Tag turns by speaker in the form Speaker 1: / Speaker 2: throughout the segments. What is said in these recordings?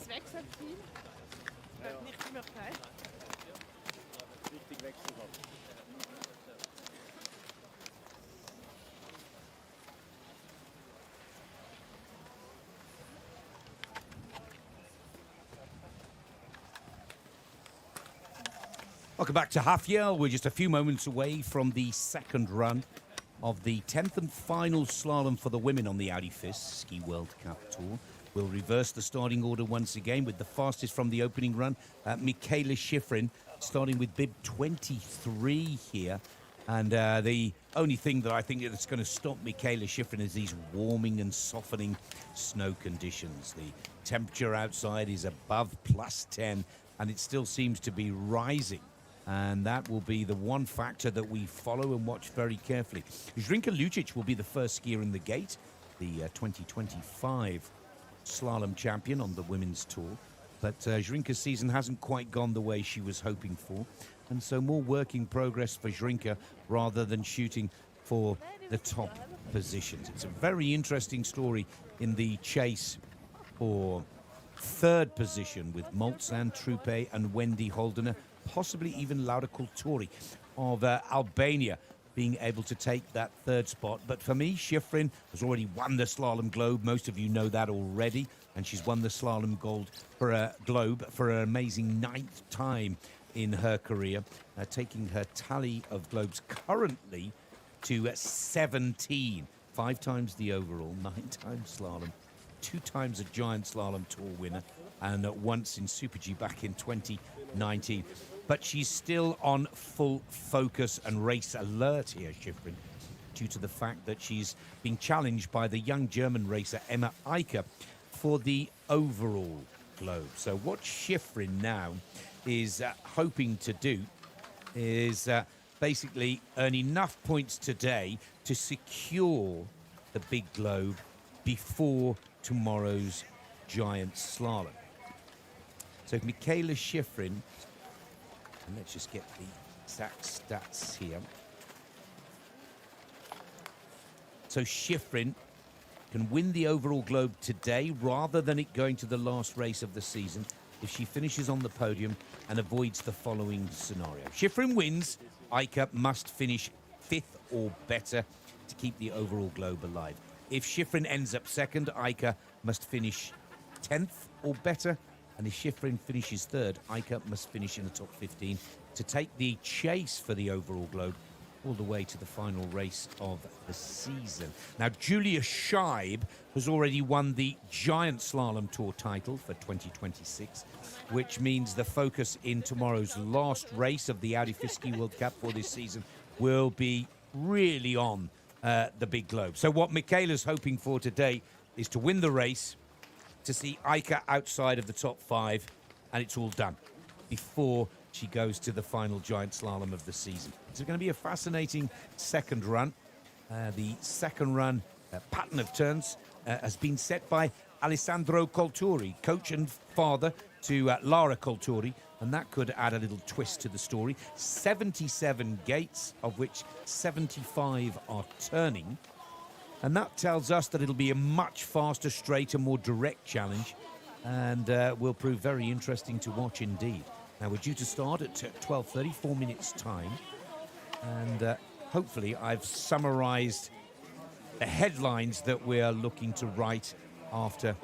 Speaker 1: Es wechselt viel. Bleibt nicht immer gleich.
Speaker 2: Richtig wechseln.
Speaker 3: Welcome back to Hafjell. We're just a few moments away from the second run of the 10th and final slalom for the women on the Audi FIS Ski World Cup Tour. We'll reverse the starting order once again with the fastest from the opening run, Michaela Shiffrin, starting with bib 23 here. And the only thing that I think that's going to stop Michaela Shiffrin is these warming and softening snow conditions. The temperature outside is above +10, and it still seems to be rising. And that will be the one factor that we follow and watch very carefully. Zrinka Lucic will be the first skier in the gate, the 2025 slalom champion on the women's tour. But Zrinka's season hasn't quite gone the way she was hoping for. And so more work in progress for Zrinka rather than shooting for the top positions. It's a very interesting story in the chase for third position with Molzan, Trupe and Wendy Holdener, possibly even Laura Kulturi of Albania being able to take that third spot. But for me, Shiffrin has already won the Slalom Globe. Most of you know that already. And she's won the Slalom Gold for a Globe for an amazing 9th time in her career, taking her tally of Globes currently to 17. 5 times the overall, 9 times slalom, 2 times a giant slalom tour winner, and once in Super G back in 2019. But she's still on full focus and race alert here, Shiffrin, due to the fact that she's being challenged by the young German racer Emma Eicher for the overall Globe. So what Shiffrin now is hoping to do is basically earn enough points today to secure the big Globe before tomorrow's giant slalom. So Michaela Shiffrin, and let's just get the exact stats here. So Shiffrin can win the overall Globe today rather than it going to the last race of the season if she finishes on the podium and avoids the following scenario. Shiffrin wins, Eicher must finish 5th or better to keep the overall Globe alive. If Shiffrin ends up second, Eicher must finish 10th or better. And if Shiffrin finishes third, Eicher must finish in the top 15 to take the chase for the overall Globe all the way to the final race of the season. Now, Julia Scheib has already won the Giant Slalom Tour title for 2026, which means the focus in tomorrow's last race of the Audi FIS Ski World Cup for this season will be really on the big Globe. So what Michaela's hoping for today is to win the race, to see Eicher outside of the top 5, and it's all done before she goes to the final giant slalom of the season. It's going to be a fascinating second run. The second run pattern of turns has been set by Alessandro Colturi, coach and father to Lara Colturi, and that could add a little twist to the story. 77 gates, of which 75 are turning. And that tells us that it'll be a much faster, straighter, more direct challenge, and will prove very interesting to watch indeed. Now, we're due to start at 12:30, 4 minutes' time, and hopefully I've summarized the headlines that we are looking to write after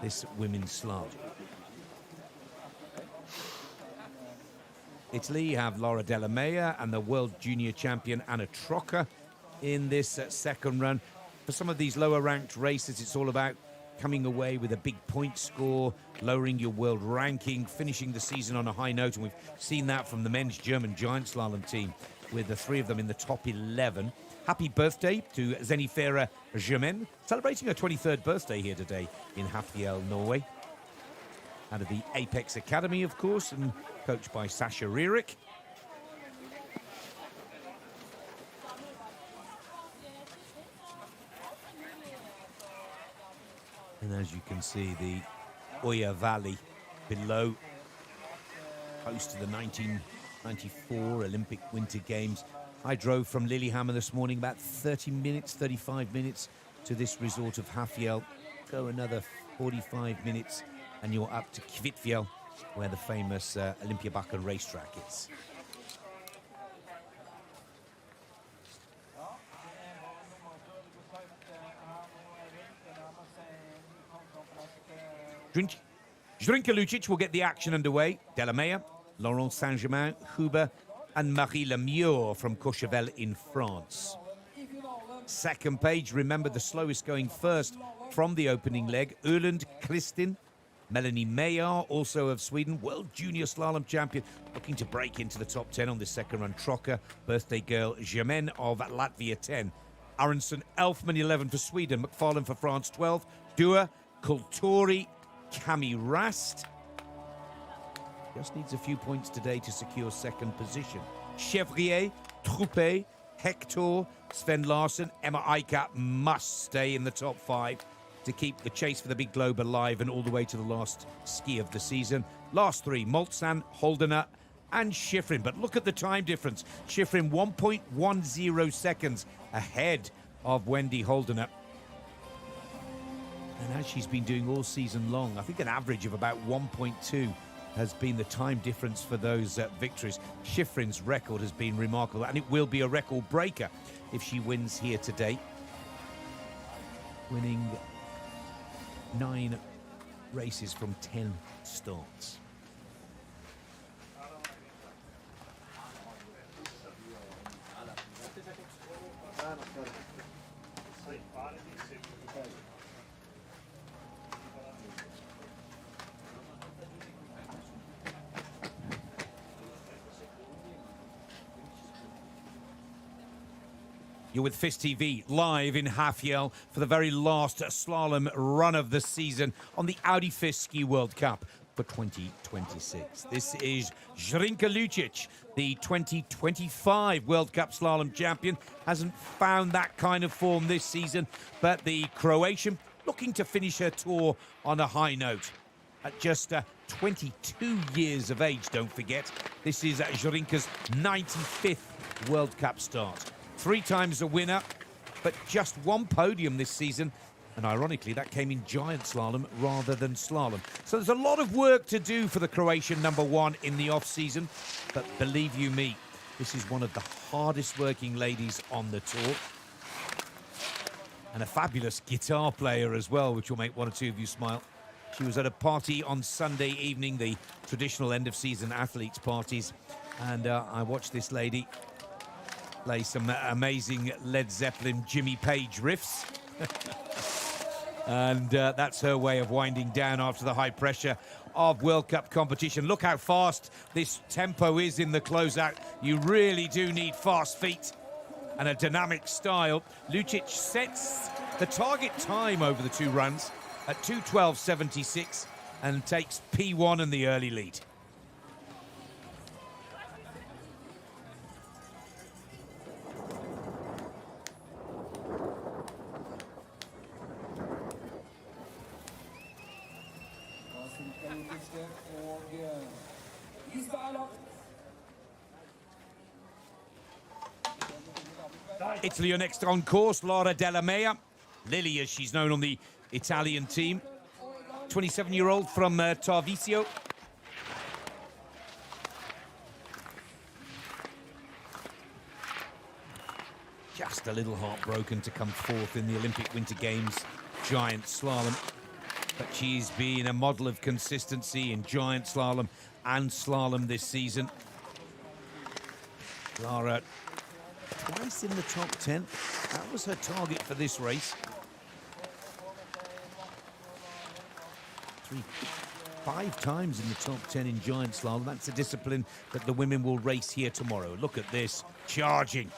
Speaker 3: this women's slalom. Italy have Laura Della Mea and the world junior champion Anna Trocca in this second run. For some of these lower-ranked races, it's all about coming away with a big point score, lowering your world ranking, finishing the season on a high note, and we've seen that from the men's German giant slalom team, with the 3 of them in the top 11. Happy birthday to Zenifera Germain, celebrating her 23rd birthday here today in Hafjell, Norway. Out of the Apex Academy, of course, and coached by Sasha Rierik. And as you can see, the Oya Valley below, close to the 1994 Olympic Winter Games. I drove from Lillehammer this morning about 30 minutes, 35 minutes to this resort of Hafjell. Go another 45 minutes and you're up to Kvitfjell, where the famous Olympiabakken racetrack is. Zrinka Lucic will get the action underway. Delamea, Laurent Saint-Germain, Huber, and Marie Lemieux from Courchevel in France. Second page, remember the slowest going first from the opening leg. Öland Kristin, Melanie Mayer, also of Sweden, World Junior Slalom champion, looking to break into the top 10 on this second run. Trocker, birthday girl, Germaine of Latvia 10. Aronson, Elfman 11 for Sweden, McFarlane for France 12. Dua, Kultori, Cami Rast. Just needs a few points today to secure second position. Chevrier, Truppe, Hector, Sven Larsson, Emma Eichert must stay in the top 5 to keep the chase for the big globe alive and all the way to the last ski of the season. Last 3, Moltsan, Holdener, and Shiffrin. But look at the time difference. Shiffrin 1.10 seconds ahead of Wendy Holdener. And as she's been doing all season long, I think an average of about 1.2 has been the time difference for those victories. Shiffrin's record has been remarkable, and it will be a record breaker if she wins here today. Winning 9 races from 10 starts. You're with FIS TV live in Hafjell for the very last slalom run of the season on the Audi FIS Ski World Cup for 2026. This is Zrinka Lucic, the 2025 World Cup slalom champion. Hasn't found that kind of form this season, but the Croatian looking to finish her tour on a high note. At just 22 years of age, don't forget, this is Zrinka's 95th World Cup start. 3 times a winner, but just 1 podium this season. And ironically, that came in giant slalom rather than slalom. So there's a lot of work to do for the Croatian #1 in the off-season. But believe you me, this is one of the hardest working ladies on the tour. And a fabulous guitar player as well, which will make 1 or 2 of you smile. She was at a party on Sunday evening, the traditional end-of-season athletes parties. And I watched this lady play some amazing Led Zeppelin Jimmy Page riffs. And that's her way of winding down after the high pressure of World Cup competition. Look how fast this tempo is in the closeout. You really do need fast feet and a dynamic style. Lucic sets the target time over the 2 runs at 2:12.76 and takes P1 in the early lead. Italy are next on course. Laura Delamea, Lily as she's known on the Italian team, 27-year-old from Tarvisio. Just a little heartbroken to come 4th in the Olympic Winter Games giant slalom, but she's been a model of consistency in giant slalom and slalom this season. Lara twice in the top 10. That was her target for this race. 5 times in the top 10 in giant slalom. That's a discipline that the women will race here tomorrow. Look at this, charging.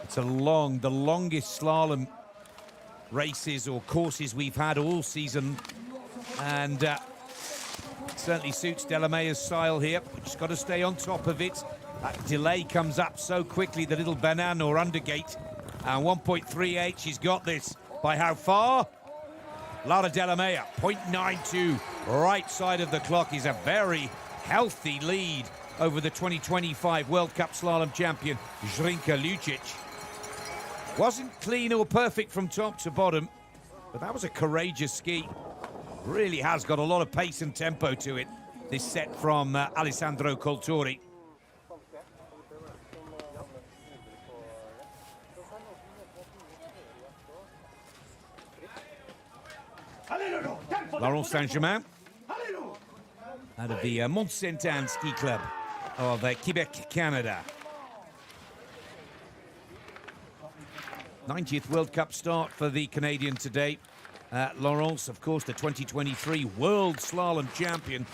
Speaker 3: It's the longest slalom races or courses we've had all season. And certainly suits Delamea's style here. She's got to stay on top of it. That delay comes up so quickly, the little banana or undergate. And 1.38, she's got this. By how far? Lara Delamea, 0.92. Right side of the clock is a very healthy lead over the 2025 World Cup slalom champion, Zrinka Lucic. Wasn't clean or perfect from top to bottom, But that was a courageous ski. Really has got a lot of pace and tempo to it. This set from Alessandro Coltori. Laurent Saint-Germain out of the Mont Saint-Anne Ski Club of Quebec, Canada. 90th World Cup start for the Canadian today. Laurence, of course, the 2023 World Slalom Champion.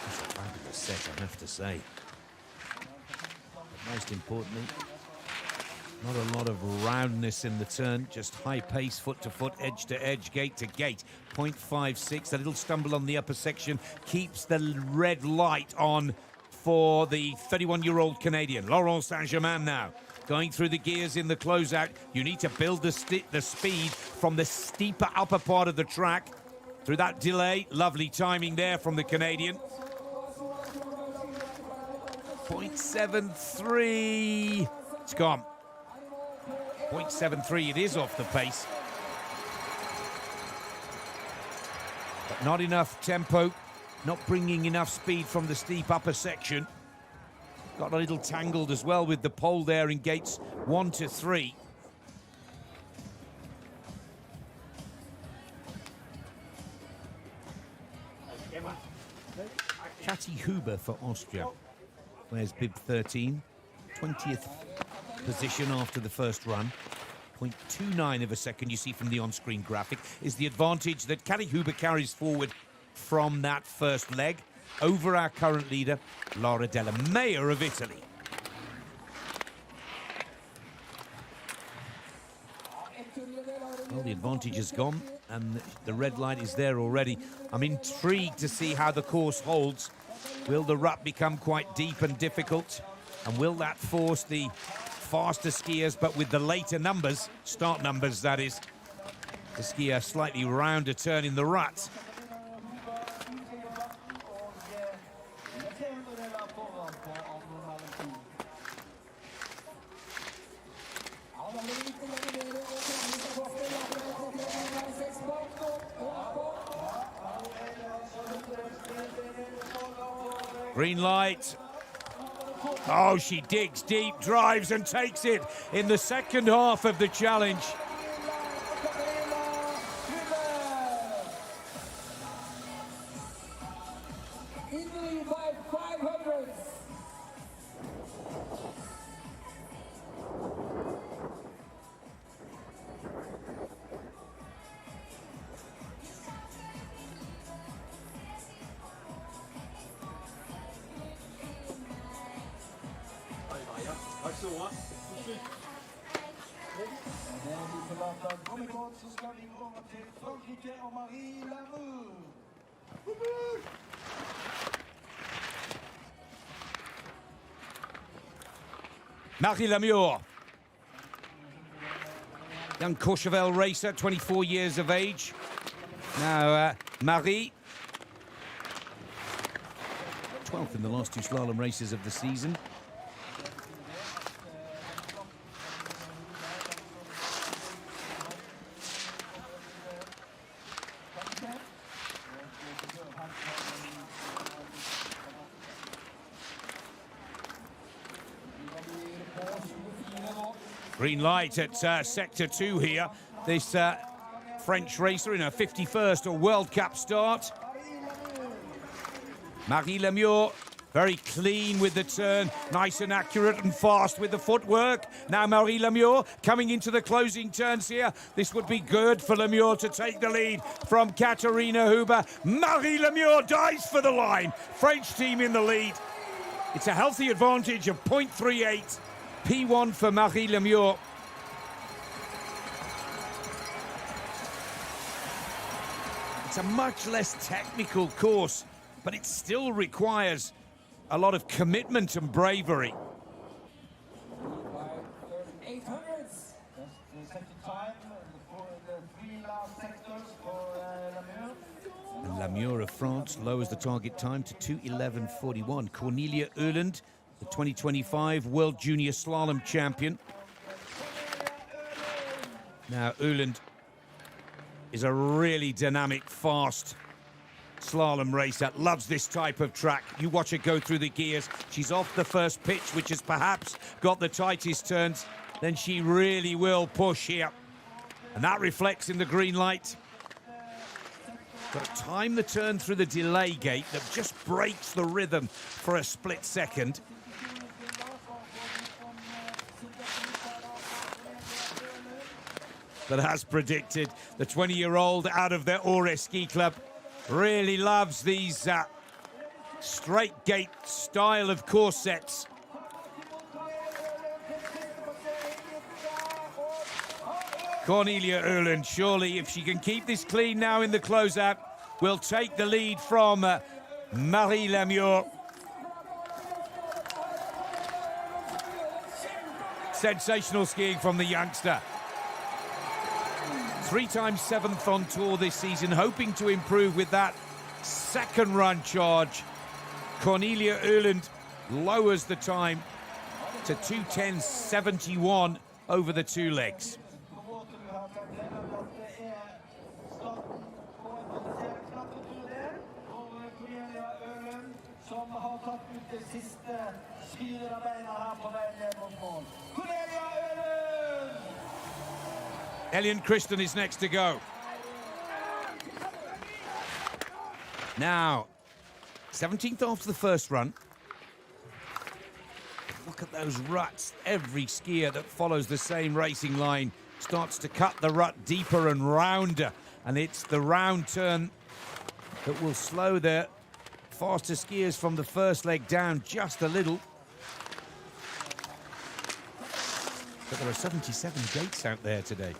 Speaker 3: Just a fabulous set, I have to say. But most importantly, not a lot of roundness in the turn, just high pace, foot to foot, edge to edge, gate to gate. 0.56, a little stumble on the upper section, keeps the red light on for the 31-year-old Canadian. Laurent Saint-Germain now, going through the gears in the closeout. You need to build the speed from the steeper upper part of the track. Through that delay, lovely timing there from the Canadian. 0.73, it's gone. 0.73, it is off the pace. But not enough tempo, not bringing enough speed from the steep upper section. Got a little tangled as well with the pole there in gates 1 to 3. Kathi Huber for Austria. Wears bib 13, 20th position after the first run. 0.29 of a second, you see from the on-screen graphic, is the advantage that Kathi Huber carries forward from that first leg over our current leader, Laura Della Meyer of Italy. Well, the advantage is gone, and the red light is there already. I'm intrigued to see how the course holds. Will the rut become quite deep and difficult? And will that force the faster skiers, but with the later numbers, start numbers that is, to ski a slightly rounder turn in the rut? Green light. Oh, she digs deep, drives and takes it in the second half of the challenge. Marie Lemieux, young Courchevel racer, 24 years of age. Now, Marie, 12th in the last two slalom races of the season. Green light at Sector 2 here. This French racer in her 51st World Cup start. Marie Lemieux, very clean with the turn, nice and accurate and fast with the footwork. Now Marie Lemieux coming into the closing turns here. This would be good for Lemieux to take the lead from Katharina Huber. Marie Lemieux dives for the line. French team in the lead. It's a healthy advantage of 0.38. P1 for Marie Lemieux. It's a much less technical course, but it still requires a lot of commitment and bravery. And Lillehammer of France lowers the target time to 2:11:41. Cornelia Öland, the 2025 World Junior Slalom champion. Now, Öland is a really dynamic, fast slalom racer. Loves this type of track. You watch her go through the gears. She's off the first pitch, which has perhaps got the tightest turns. Then she really will push here. And that reflects in the green light. Got to time the turn through the delay gate that just breaks the rhythm for a split second. But as predicted, the 20-year-old out of the Ore Ski Club really loves these straight gate style of corsets. Cornelia Öland, surely, if she can keep this clean now in the closeout, will take the lead from Marie Lemieux. Sensational skiing from the youngster. 3 times 7th on tour this season, hoping to improve with that second run charge. Cornelia Öland lowers the time to 2:10:71 over the 2 legs. Elian Kristen is next to go. Now, 17th after the first run. Look at those ruts. Every skier that follows the same racing line starts to cut the rut deeper and rounder. And it's the round turn that will slow the faster skiers from the first leg down just a little. But there are 77 gates out there today.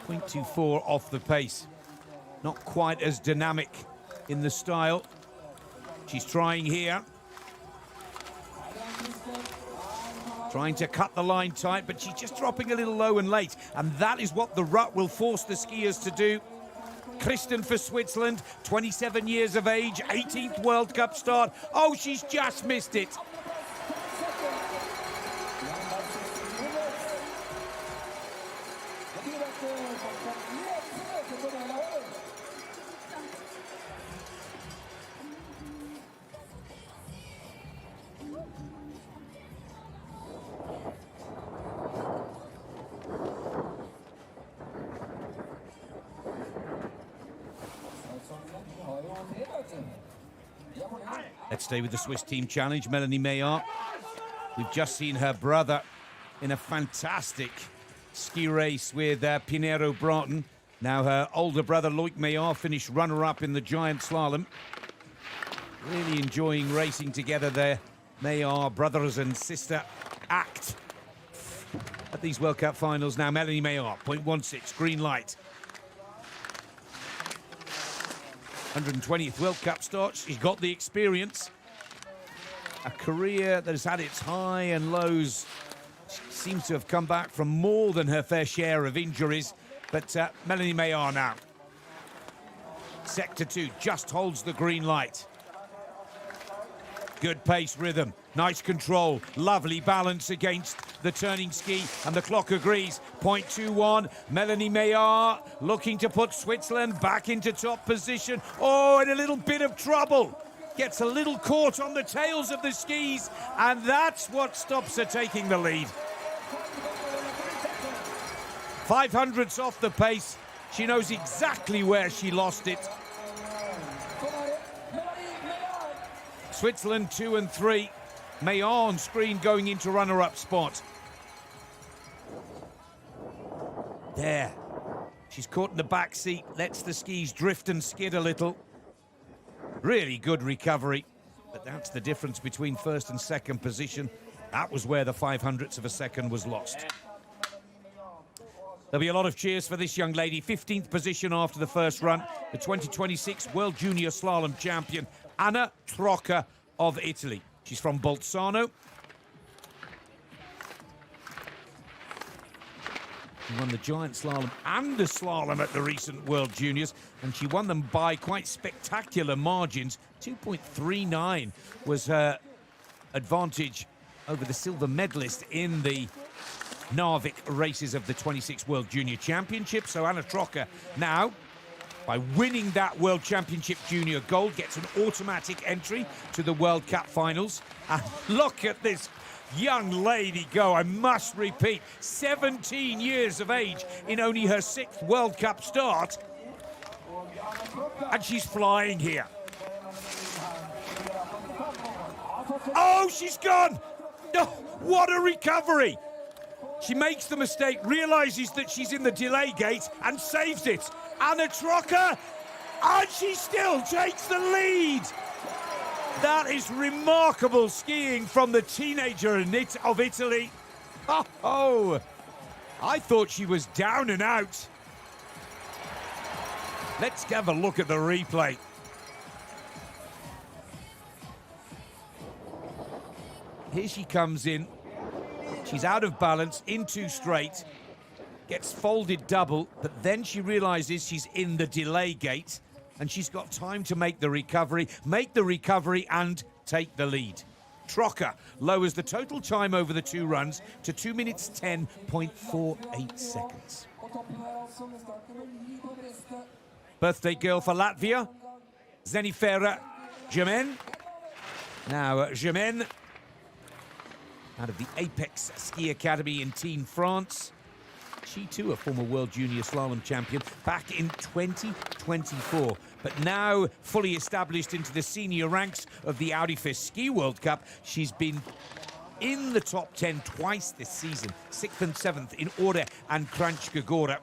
Speaker 3: .24 off the pace. Not quite as dynamic in the style. She's trying here. Trying to cut the line tight, but she's just dropping a little low and late. And that is what the rut will force the skiers to do. Kristen for Switzerland, 27 years of age, 18th World Cup start. Oh, she's just missed it. Let's stay with the Swiss team challenge. Melanie Maillard. We've just seen her brother in a fantastic ski race with Pinero Broughton. Now her older brother, Loic Maillard, finished runner-up in the giant slalom. Really enjoying racing together there. Maillard, brothers and sister, act at these World Cup finals. Now Melanie Maillard, 0.16, green light. 120th World Cup start. She's got the experience. A career that has had its high and lows. She seems to have come back from more than her fair share of injuries. But Melanie Maillard now. Sector 2 just holds the green light. Good pace rhythm, nice control, lovely balance against the turning ski, and the clock agrees. 0.21, Melanie Maillard looking to put Switzerland back into top position. Oh, in a little bit of trouble. Gets a little caught on the tails of the skis, and that's what stops her taking the lead. 500ths off the pace. She knows exactly where she lost it. Switzerland 2 and 3. Maillard on screen going into runner-up spot. There. She's caught in the back seat, lets the skis drift and skid a little. Really good recovery. But that's the difference between first and second position. That was where the 500ths of a second was lost. There'll be a lot of cheers for this young lady. 15th position after the first run. The 2026 World Junior Slalom champion, Anna Trocca of Italy. She's from Bolzano. She won the giant slalom and the slalom at the recent World Juniors, and she won them by quite spectacular margins. 2.39 was her advantage over the silver medalist in the Narvik races of the 26 World Junior Championship. So Anna Trocker now, by winning that World Championship Junior gold, gets an automatic entry to the World Cup finals. And look at this young lady go. I must repeat, 17 years of age in only her 6th World Cup start. And she's flying here. Oh, she's gone! No, what a recovery! She makes the mistake, realizes that she's in the delay gate and saves it. Anna Trocker, and she still takes the lead. That is remarkable skiing from the teenager of Italy. Oh, I thought she was down and out. Let's have a look at the replay. Here she comes in. She's out of balance, in too straight, gets folded double, but then she realizes she's in the delay gate and she's got time to make the recovery and take the lead. Trocker lowers the total time over the 2 runs to 2 minutes 10.48 seconds. Birthday girl for Latvia, Zenifera Gemen. Now, Gemen, out of the Apex Ski Academy in Tignes, France. She too a former World Junior Slalom champion back in 2024, but now fully established into the senior ranks of the Audi FIS Ski World Cup. She's been in the top 10 twice this season, 6th and 7th in Ore and Kranjska Gora.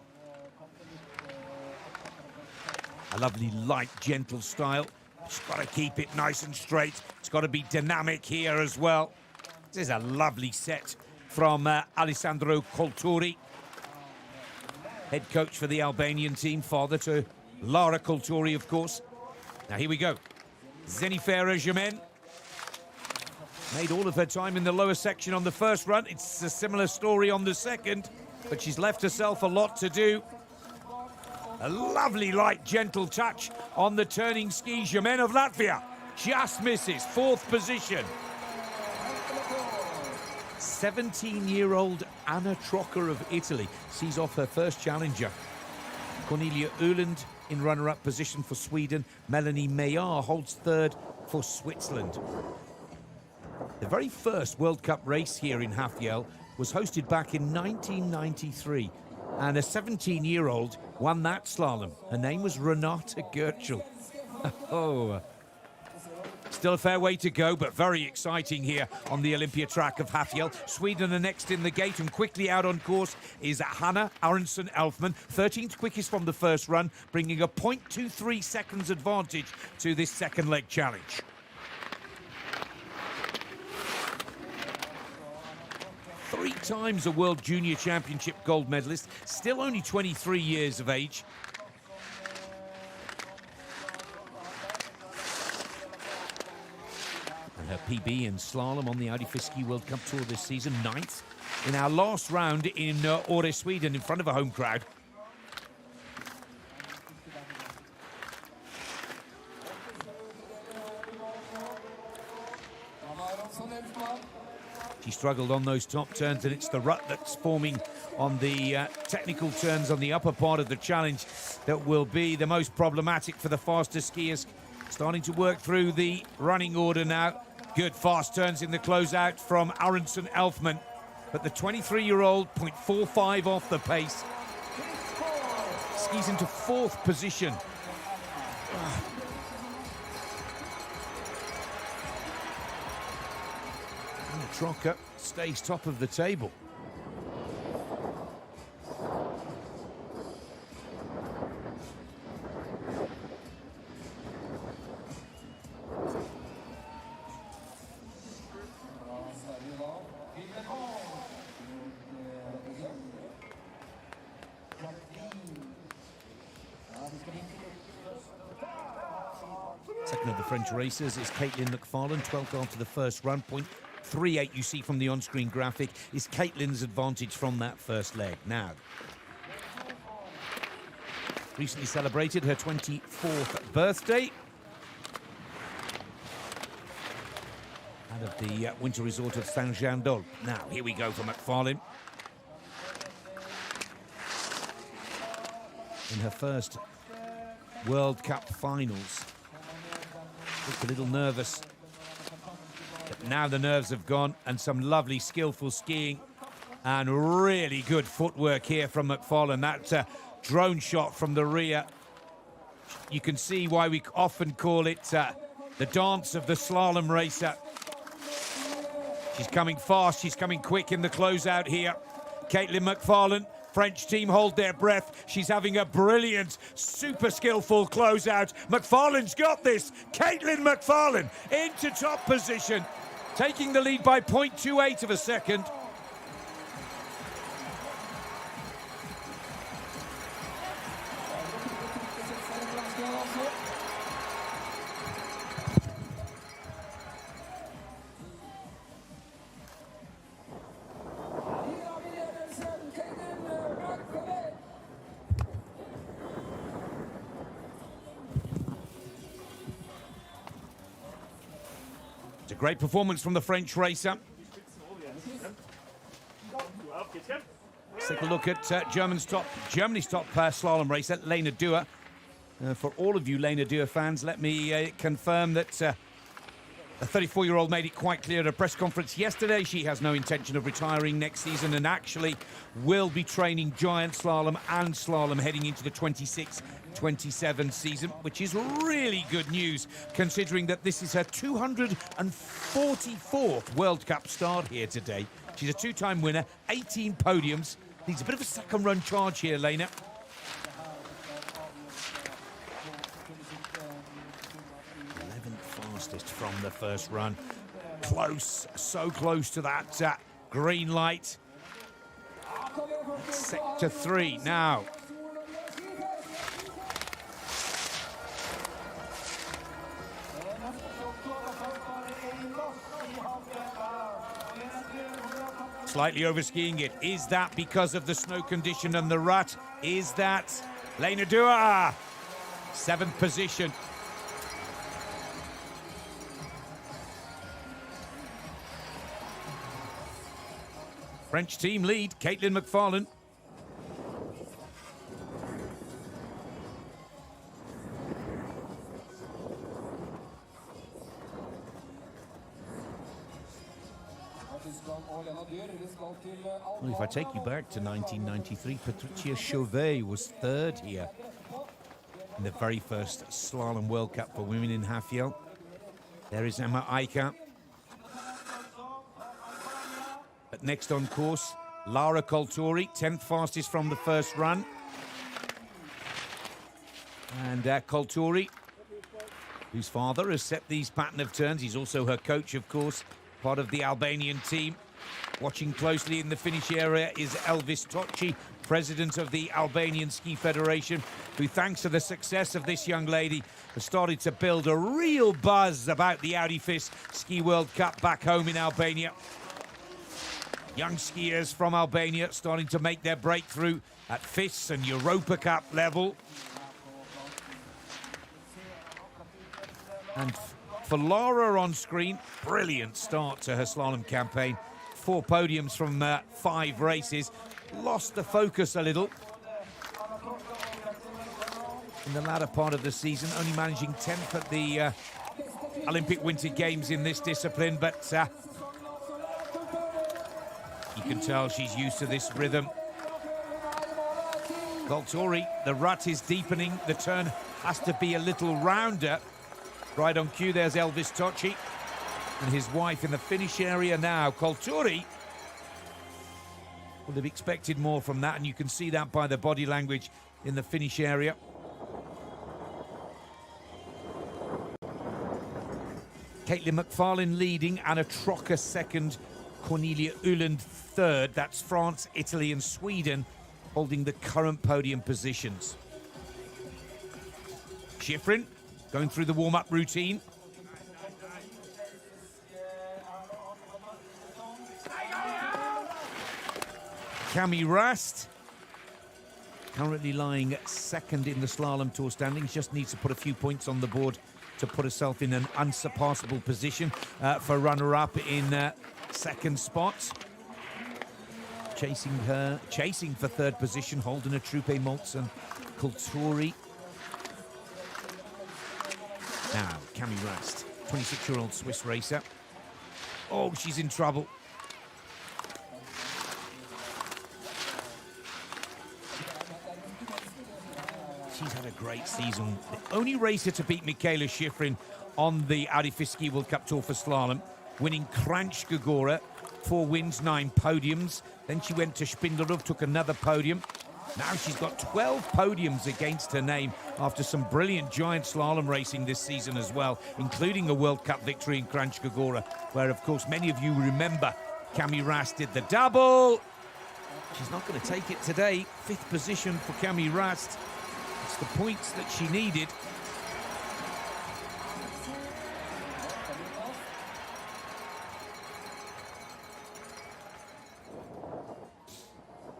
Speaker 3: A lovely, light, gentle style. She's got to keep it nice and straight. It's got to be dynamic here as well. This is a lovely set from Alessandro Colturi, head coach for the Albanian team, father to Lara Colturi, of course. Now here we go. Zenifera Gemen made all of her time in the lower section on the first run. It's a similar story on the second, but she's left herself a lot to do. A lovely, light, gentle touch on the turning ski. Gemen of Latvia just misses, 4th position. 17-year-old Anna Trocker of Italy sees off her first challenger. Cornelia Öland in runner-up position for Sweden. Melanie Maillard holds 3rd for Switzerland. The very first World Cup race here in Hafjell was hosted back in 1993, and a 17-year-old won that slalom. Her name was Renata Gertschel. Oh. Still a fair way to go, but very exciting here on the Olympia track of Hafjell. Sweden are next in the gate, and quickly out on course is Hanna Aronson-Elfman, 13th quickest from the first run, bringing a 0.23 seconds advantage to this second leg challenge. Three times a World Junior Championship gold medalist, still only 23 years of age. Her PB in slalom on the Audi FIS Ski World Cup Tour this season, 9th in our last round in Ore, Sweden, in front of a home crowd. She struggled on those top turns, and it's the rut that's forming on the technical turns on the upper part of the challenge that will be the most problematic for the faster skiers. Starting to work through the running order now. Good fast turns in the closeout from Aronson-Elfman, but the 23-year-old 0.45 off the pace. Skis into 4th position. And Trocker stays top of the table. It's a Second of the French racers is Caitlin McFarlane, 12th after the first run. 0.38 you see from the on-screen graphic is Caitlin's advantage from that first leg. Now, recently celebrated her 24th birthday out of the winter resort of Saint-Jean-d'Olpe. Now, here we go for McFarlane. In her first World Cup finals. Looked a little nervous. But now the nerves have gone, and some lovely, skillful skiing and really good footwork here from McFarlane. That drone shot from the rear. You can see why we often call it the dance of the slalom racer. She's coming fast, she's coming quick in the closeout here. Caitlin McFarlane, French team hold their breath. She's having a brilliant, super skillful closeout. McFarlane's got this. Caitlin McFarlane into top position, taking the lead by 0.28 of a second. It's a great performance from the French racer. Let's take a look at Germany's top slalom racer, Lena Dürr. For all of you Lena Dürr fans, let me confirm that the 34-year-old made it quite clear at a press conference yesterday she has no intention of retiring next season and actually will be training giant slalom and slalom heading into the 26-27 season, which is really good news considering that this is her 244th World Cup start here today. She's a two-time winner, 18 podiums. Needs a bit of a second-run charge here, Lena. Fastest from the first run. Close, so close to that green light. Sector 3 now. Slightly over skiing it. Is that because of the snow condition and the rut? Is that Lena Dürr? 7th position. French team lead, Caitlin McFarlane. Well, if I take you back to 1993, Patricia Chauvet was third here in the very first Slalom World Cup for women in Hafjell. There is Emma Eicher. But next on course, Lara Coltori, 10th fastest from the first run. And Coltori, whose father has set these pattern of turns. He's also her coach, of course, part of the Albanian team. Watching closely in the finish area is Elvis Tocci, president of the Albanian Ski Federation, who, thanks to the success of this young lady, has started to build a real buzz about the Audi FIS Ski World Cup back home in Albania. Young skiers from Albania starting to make their breakthrough at FIS and Europa Cup level. And for Lara on screen, brilliant start to her slalom campaign. 4 podiums from 5 races. Lost the focus a little in the latter part of the season, only managing 10th at the Olympic Winter Games in this discipline, but you can tell she's used to this rhythm. Coltori, the rut is deepening. The turn has to be a little rounder. Right on cue, there's Elvis Tocci and his wife in the finish area now. Coltori would have expected more from that, and you can see that by the body language in the finish area. Caitlin McFarlane leading, Anna Trocker second, Cornelia Uland third. That's France, Italy and Sweden holding the current podium positions. Shiffrin Going through the warm-up routine. Cami Rast, currently lying second in the slalom tour standings, just needs to put a few points on the board to put herself in an unsurpassable position for runner-up in second spot. Chasing for third position, Holdener, Trupe, Moltzen, Kulturi. Now, Cami Rast, 26-year-old Swiss racer. Oh, she's in trouble. She's had a great season. The only racer to beat Michaela Shiffrin on the Audi FIS Ski World Cup Tour for slalom, winning Kranjskogora, 4 wins, 9 podiums. Then she went to Spindlerov, took another podium. Now she's got 12 podiums against her name after some brilliant giant slalom racing this season as well, including a World Cup victory in Kranjskogora, where, of course, many of you remember Cami Rast did the double. She's not going to take it today. 5th position for Cami Rast. It's the points that she needed.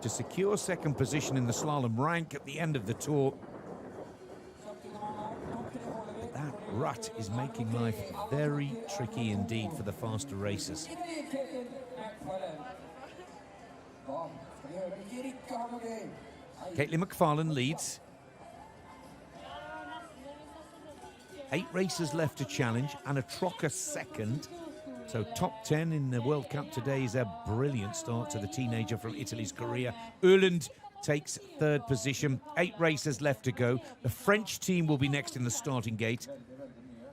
Speaker 3: To secure second position in the slalom rank at the end of the tour. But that rut is making life very tricky indeed for the faster racers. Caitlin McFarlane leads. 8 racers left to challenge, and a Trocker second. So top 10 in the World Cup today is a brilliant start to the teenager from Italy's career. Öland takes 3rd position. 8 racers left to go. The French team will be next in the starting gate.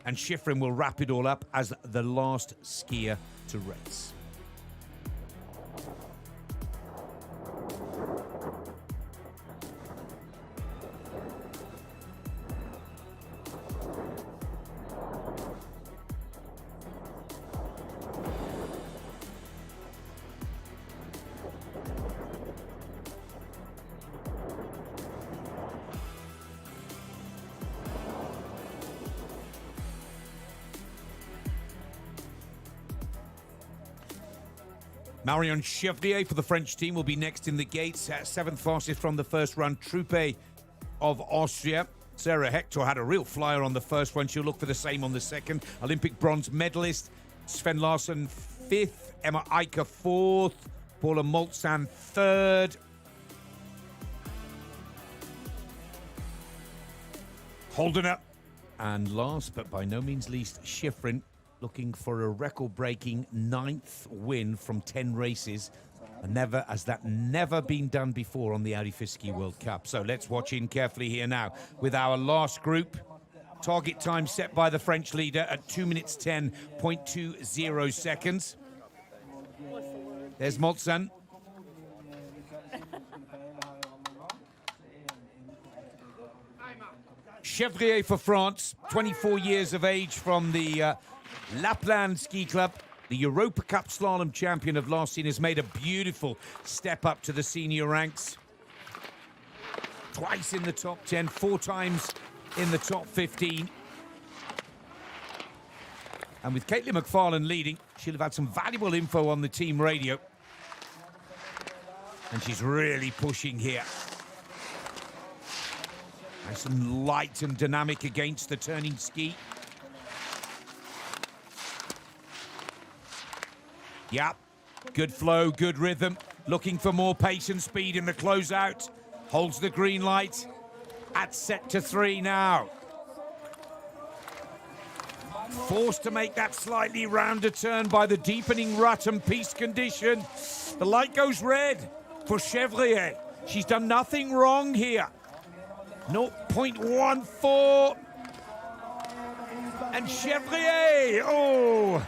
Speaker 3: And Shiffrin will wrap it all up as the last skier to race. Marion Chevrier for the French team will be next in the gates. 7th fastest from the first run, Trupe of Austria. Sarah Hector had a real flyer on the first one. She'll look for the same on the second. Olympic bronze medalist Sven Larsson 5th. Emma Eicher 4th. Paula Moltzan 3rd. Holdener. And last but by no means least, Shiffrin, looking for a record-breaking 9th win from 10 races. That never been done before on the Audi FIS Ski World Cup. So let's watch in carefully here now with our last group. Target time set by the French leader at 2 minutes 10.20 seconds. There's Moltzan. Chevrier for France, 24 years of age, from the Lapland Ski Club. The Europa Cup slalom champion of last season has made a beautiful step up to the senior ranks. Twice in the top 10, 4 times in the top 15. And with Caitlin McFarlane leading, she'll have had some valuable info on the team radio. And she's really pushing here. Nice and light and dynamic against the turning ski. Yeah, good flow, good rhythm. Looking for more pace and speed in the closeout. Holds the green light at set to 3 now. Forced to make that slightly rounder turn by the deepening rut and piste condition. The light goes red for Chevrier. She's done nothing wrong here. 0.14. And Chevrier, oh!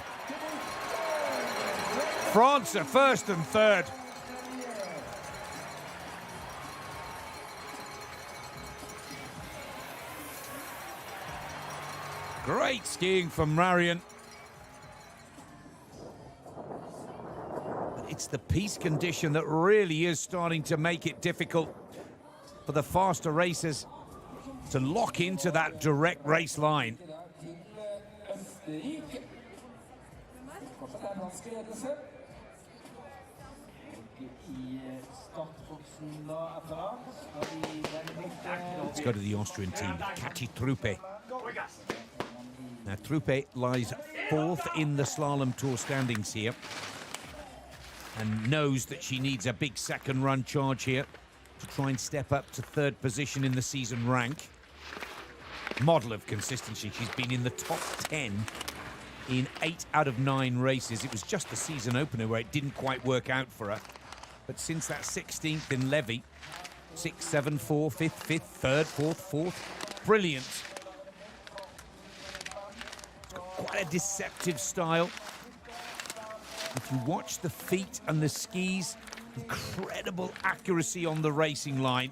Speaker 3: France are first and third. Great skiing from Marion. But it's the piste condition that really is starting to make it difficult for the faster racers to lock into that direct race line. Let's go to the Austrian team, Kati Truppe. Now, Truppe lies 4th in the Slalom Tour standings here and knows that she needs a big second run charge here to try and step up to 3rd position in the season rank. Model of consistency. She's been in the top 10 in 8 out of 9 races. It was just the season opener where it didn't quite work out for her. But since that 16th in Levy, 6th, 7th, 4th, 5th, 5th, 3rd, 4th, 4th. Brilliant. It's got quite a deceptive style. If you watch the feet and the skis, incredible accuracy on the racing line.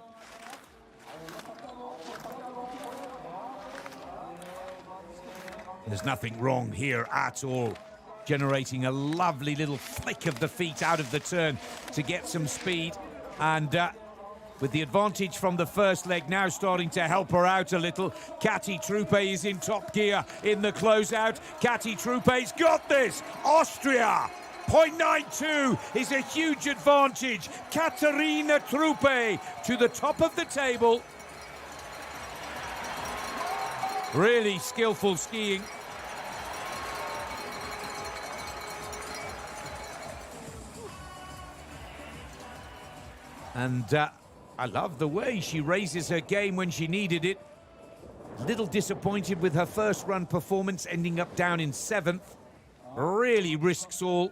Speaker 3: There's nothing wrong here at all. Generating a lovely little flick of the feet out of the turn to get some speed. And with the advantage from the first leg now starting to help her out a little, Kati Truppe is in top gear in the closeout. Kati Truppe's got this. Austria, 0.92 is a huge advantage. Katarina Truppe to the top of the table. Really skillful skiing. And I love the way she raises her game when she needed it. Little disappointed with her first run performance, ending up down in 7th. Really risks all.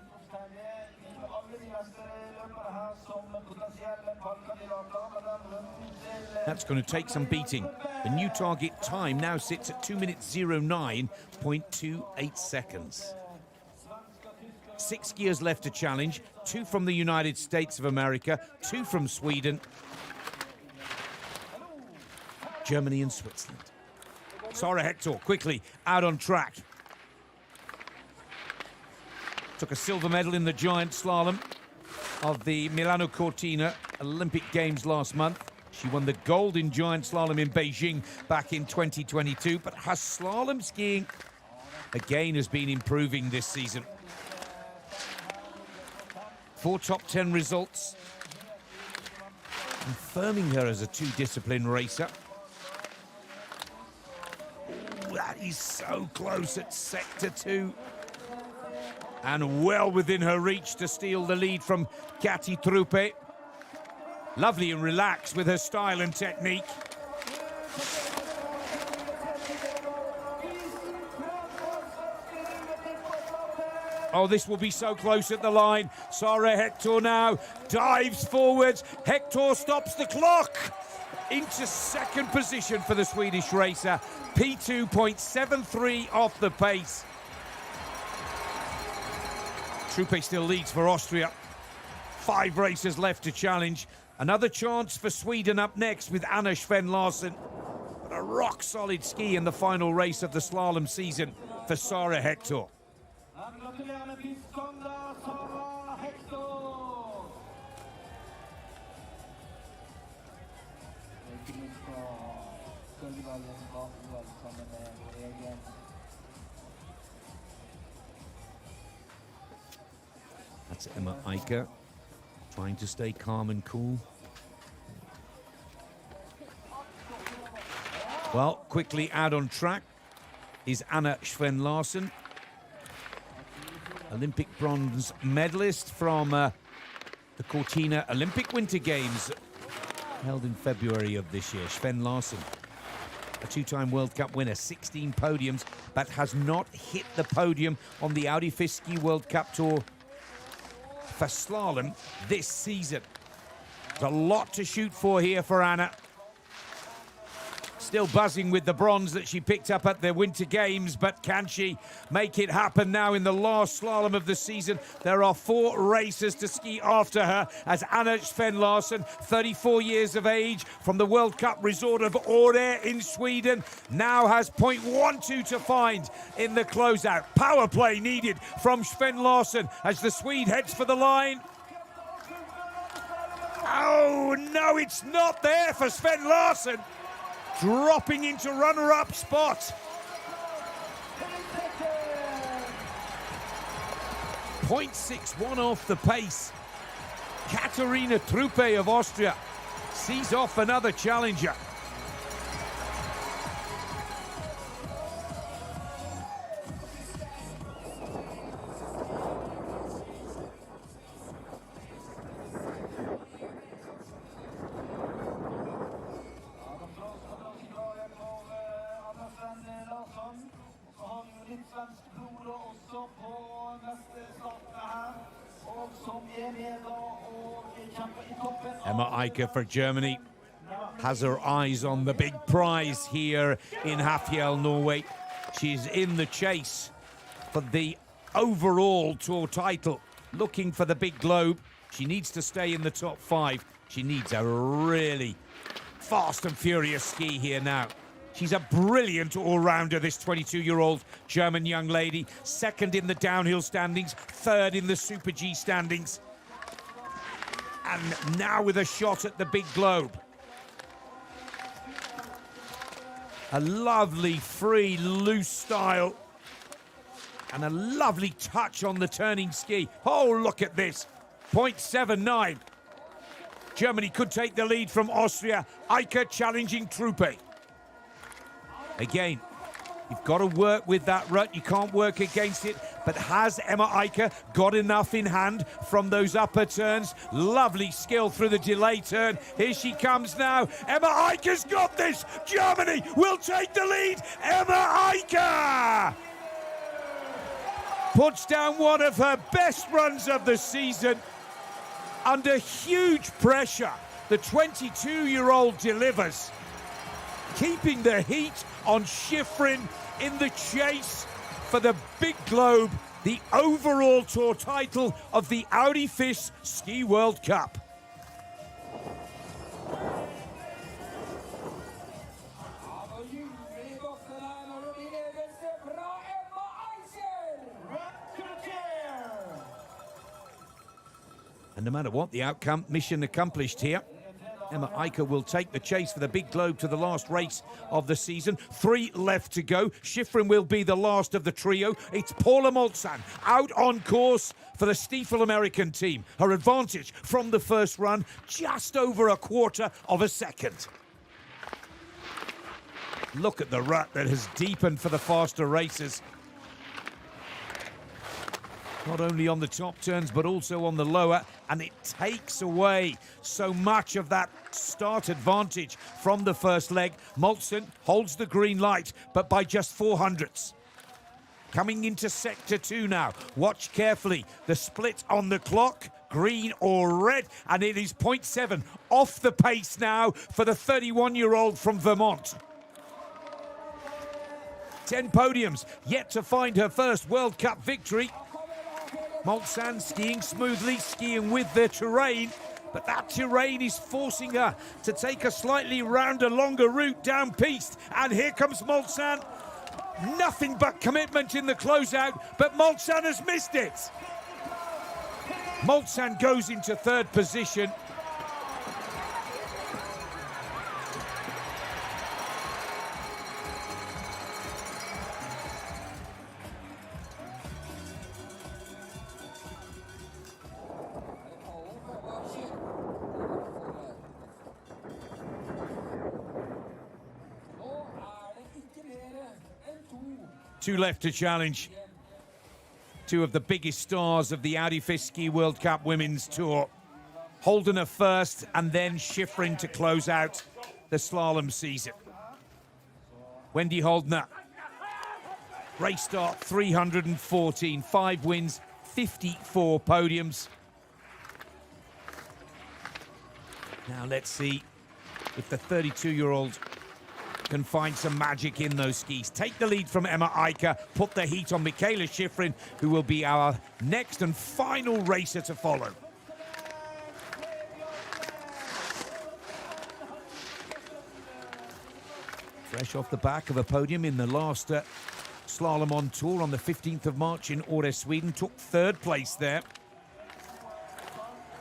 Speaker 3: That's going to take some beating. The new target time now sits at 2 minutes 09.28 seconds. 6 skiers left to challenge, 2 from the United States of America, 2 from Sweden, Germany and Switzerland. Sara Hector quickly out on track. Took a silver medal in the giant slalom of the Milano Cortina Olympic Games last month. She won the gold in giant slalom in Beijing back in 2022, but her slalom skiing again has been improving this season. 4 top 10 results, confirming her as a 2-discipline racer. Ooh, that is so close at sector 2. And well within her reach to steal the lead from Kati Truppe. Lovely and relaxed with her style and technique. Oh, this will be so close at the line. Sara Hector now dives forwards. Hector stops the clock. Into 2nd position for the Swedish racer. P2.73 off the pace. Truppe still leads for Austria. 5 races left to challenge. Another chance for Sweden up next with Anna Sven-Larsson. But a rock-solid ski in the final race of the slalom season for Sara Hector. That's Emma Eicher, trying to stay calm and cool. Well, quickly out on track is Anna Sven-Larsson, Olympic bronze medalist from the Cortina Olympic Winter Games held in February of this year. Sven-Larsson, a 2-time World Cup winner, 16 podiums, but has not hit the podium on the Audi FIS Ski World Cup Tour for slalom this season. There's a lot to shoot for here for Anna. Still buzzing with the bronze that she picked up at the Winter Games, but can she make it happen now in the last slalom of the season? There are 4 racers to ski after her as Anna Sven-Larsson, 34 years of age, from the World Cup resort of Åre in Sweden, now has 0.12 to find in the closeout. Power play needed from Sven-Larsson as the Swede heads for the line. Oh, no, it's not there for Sven-Larsson. dropping into runner-up spot. 0.61 off the pace. Katharina Truppe of Austria sees off another challenger. Emma Eicher for Germany has her eyes on the big prize here in Hafjell, Norway. She's in the chase for the overall tour title, looking for the big globe. She needs to stay in the top 5. She needs a really fast and furious ski here now. She's a brilliant all-rounder, this 22-year-old German young lady. Second in the downhill standings, third in the Super G standings. And now with a shot at the big globe. A lovely, free, loose style. And a lovely touch on the turning ski. Oh, look at this. 0.79. Germany could take the lead from Austria. Eicher challenging Truppe. Again, you've got to work with that rut. You can't work against it. But has Emma Eicher got enough in hand from those upper turns? Lovely skill through the delay turn. Here she comes now. Emma Eicher's got this. Germany will take the lead. Emma Eicher puts down one of her best runs of the season. Under huge pressure, the 22-year-old delivers, keeping the heat on Shiffrin in the chase for the big globe, the overall tour title of the Audi FIS Ski World Cup. And no matter what the outcome, mission accomplished here. Emma Eicher will take the chase for the big globe to the last race of the season. 3 left to go. Shiffrin will be the last of the trio. It's Paula Moltzan out on course for the Stiefel American team. Her advantage from the first run, just over a quarter of a second. Look at the rut that has deepened for the faster racers. Not only on the top turns, but also on the lower, and it takes away so much of that start advantage from the first leg. Moltzan holds the green light, but by just 400ths. Coming into sector 2 now. Watch carefully. The split on the clock, green or red, and it is 0.7 off the pace now for the 31-year-old from Vermont. 10 podiums, yet to find her first World Cup victory. Moltzan skiing smoothly, skiing with the terrain, but that terrain is forcing her to take a slightly rounder, longer route down piste. And here comes Moltzan. Nothing but commitment in the closeout, but Moltzan has missed it. Moltzan goes into 3rd position. Two left to challenge. Two of the biggest stars of the Audi FIS Ski World Cup Women's Tour. Holdener first, and then Shiffrin to close out the slalom season. Wendy Holdener. Race start 314, 5 wins, 54 podiums. Now let's see if the 32-year-old can find some magic in those skis. Take the lead from Emma Eicher, put the heat on Michaela Shiffrin, who will be our next and final racer to follow. Fresh off the back of a podium in the last slalom on tour on the 15th of March in Åre, Sweden. Took 3rd place there.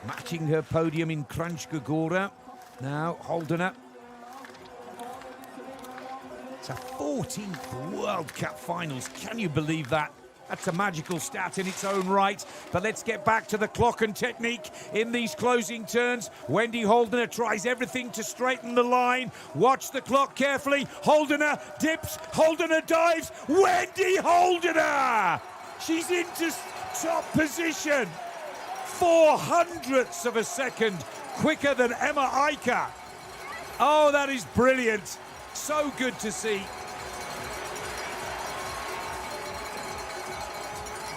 Speaker 3: Matching her podium in Kranjska Gora. Now Holdener. It's her 14th World Cup finals. Can you believe that? That's a magical stat in its own right. But let's get back to the clock and technique in these closing turns. Wendy Holdener tries everything to straighten the line. Watch the clock carefully. Holdener dips. Holdener dives. Wendy Holdener! She's into top position. 0.04 of a second quicker than Emma Eicher. Oh, that is brilliant. So good to see.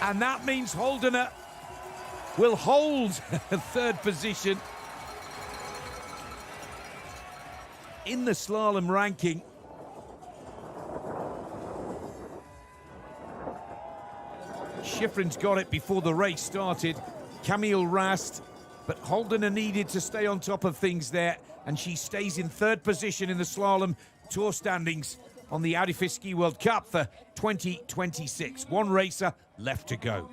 Speaker 3: And that means Holdener will hold third position in the slalom ranking. Shiffrin's got it before the race started. Camille Rast, but Holdener needed to stay on top of things there, and she stays in third position in the slalom tour standings on the Audi FIS Ski World Cup for 2026. One racer left to go.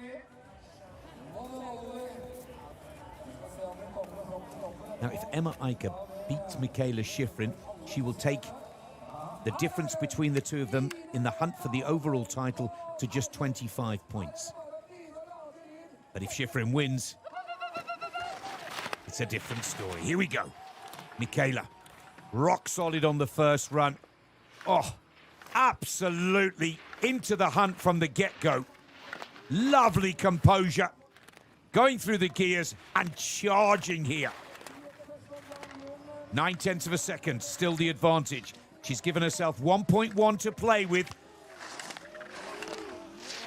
Speaker 3: Now, if Emma Eicher beats Michaela Shiffrin, she will take the difference between the two of them in the hunt for the overall title to just 25 points. But if Shiffrin wins, it's a different story. Here we go. Michaela, rock solid on the first run. Oh, absolutely into the hunt from the get-go. Lovely composure. Going through the gears and charging here. 0.9 of a second, still the advantage. She's given herself 1.1 to play with.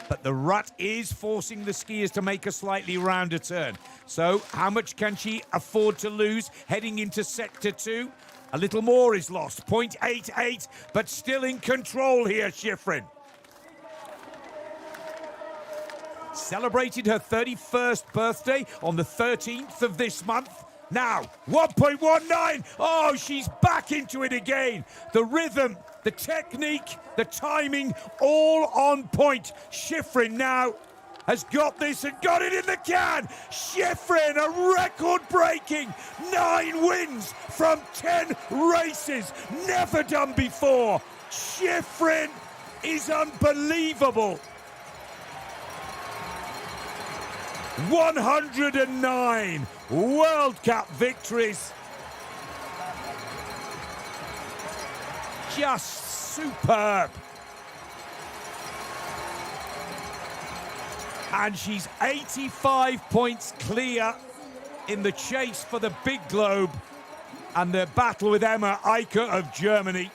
Speaker 3: But the rut is forcing the skiers to make a slightly rounder turn. So how much can she afford to lose heading into sector 2? A little more is lost, 0.88, but still in control here, Shiffrin. Celebrated her 31st birthday on the 13th of this month. Now, 1.19. Oh, she's back into it again. The rhythm, the technique, the timing, all on point. Shiffrin now has got this and got it in the can. Shiffrin, a record-breaking 9 wins from 10 races. Never done before. Shiffrin is unbelievable. 109 World Cup victories. Just superb. And she's 85 points clear in the chase for the big globe and the battle with Emma Eicher of Germany.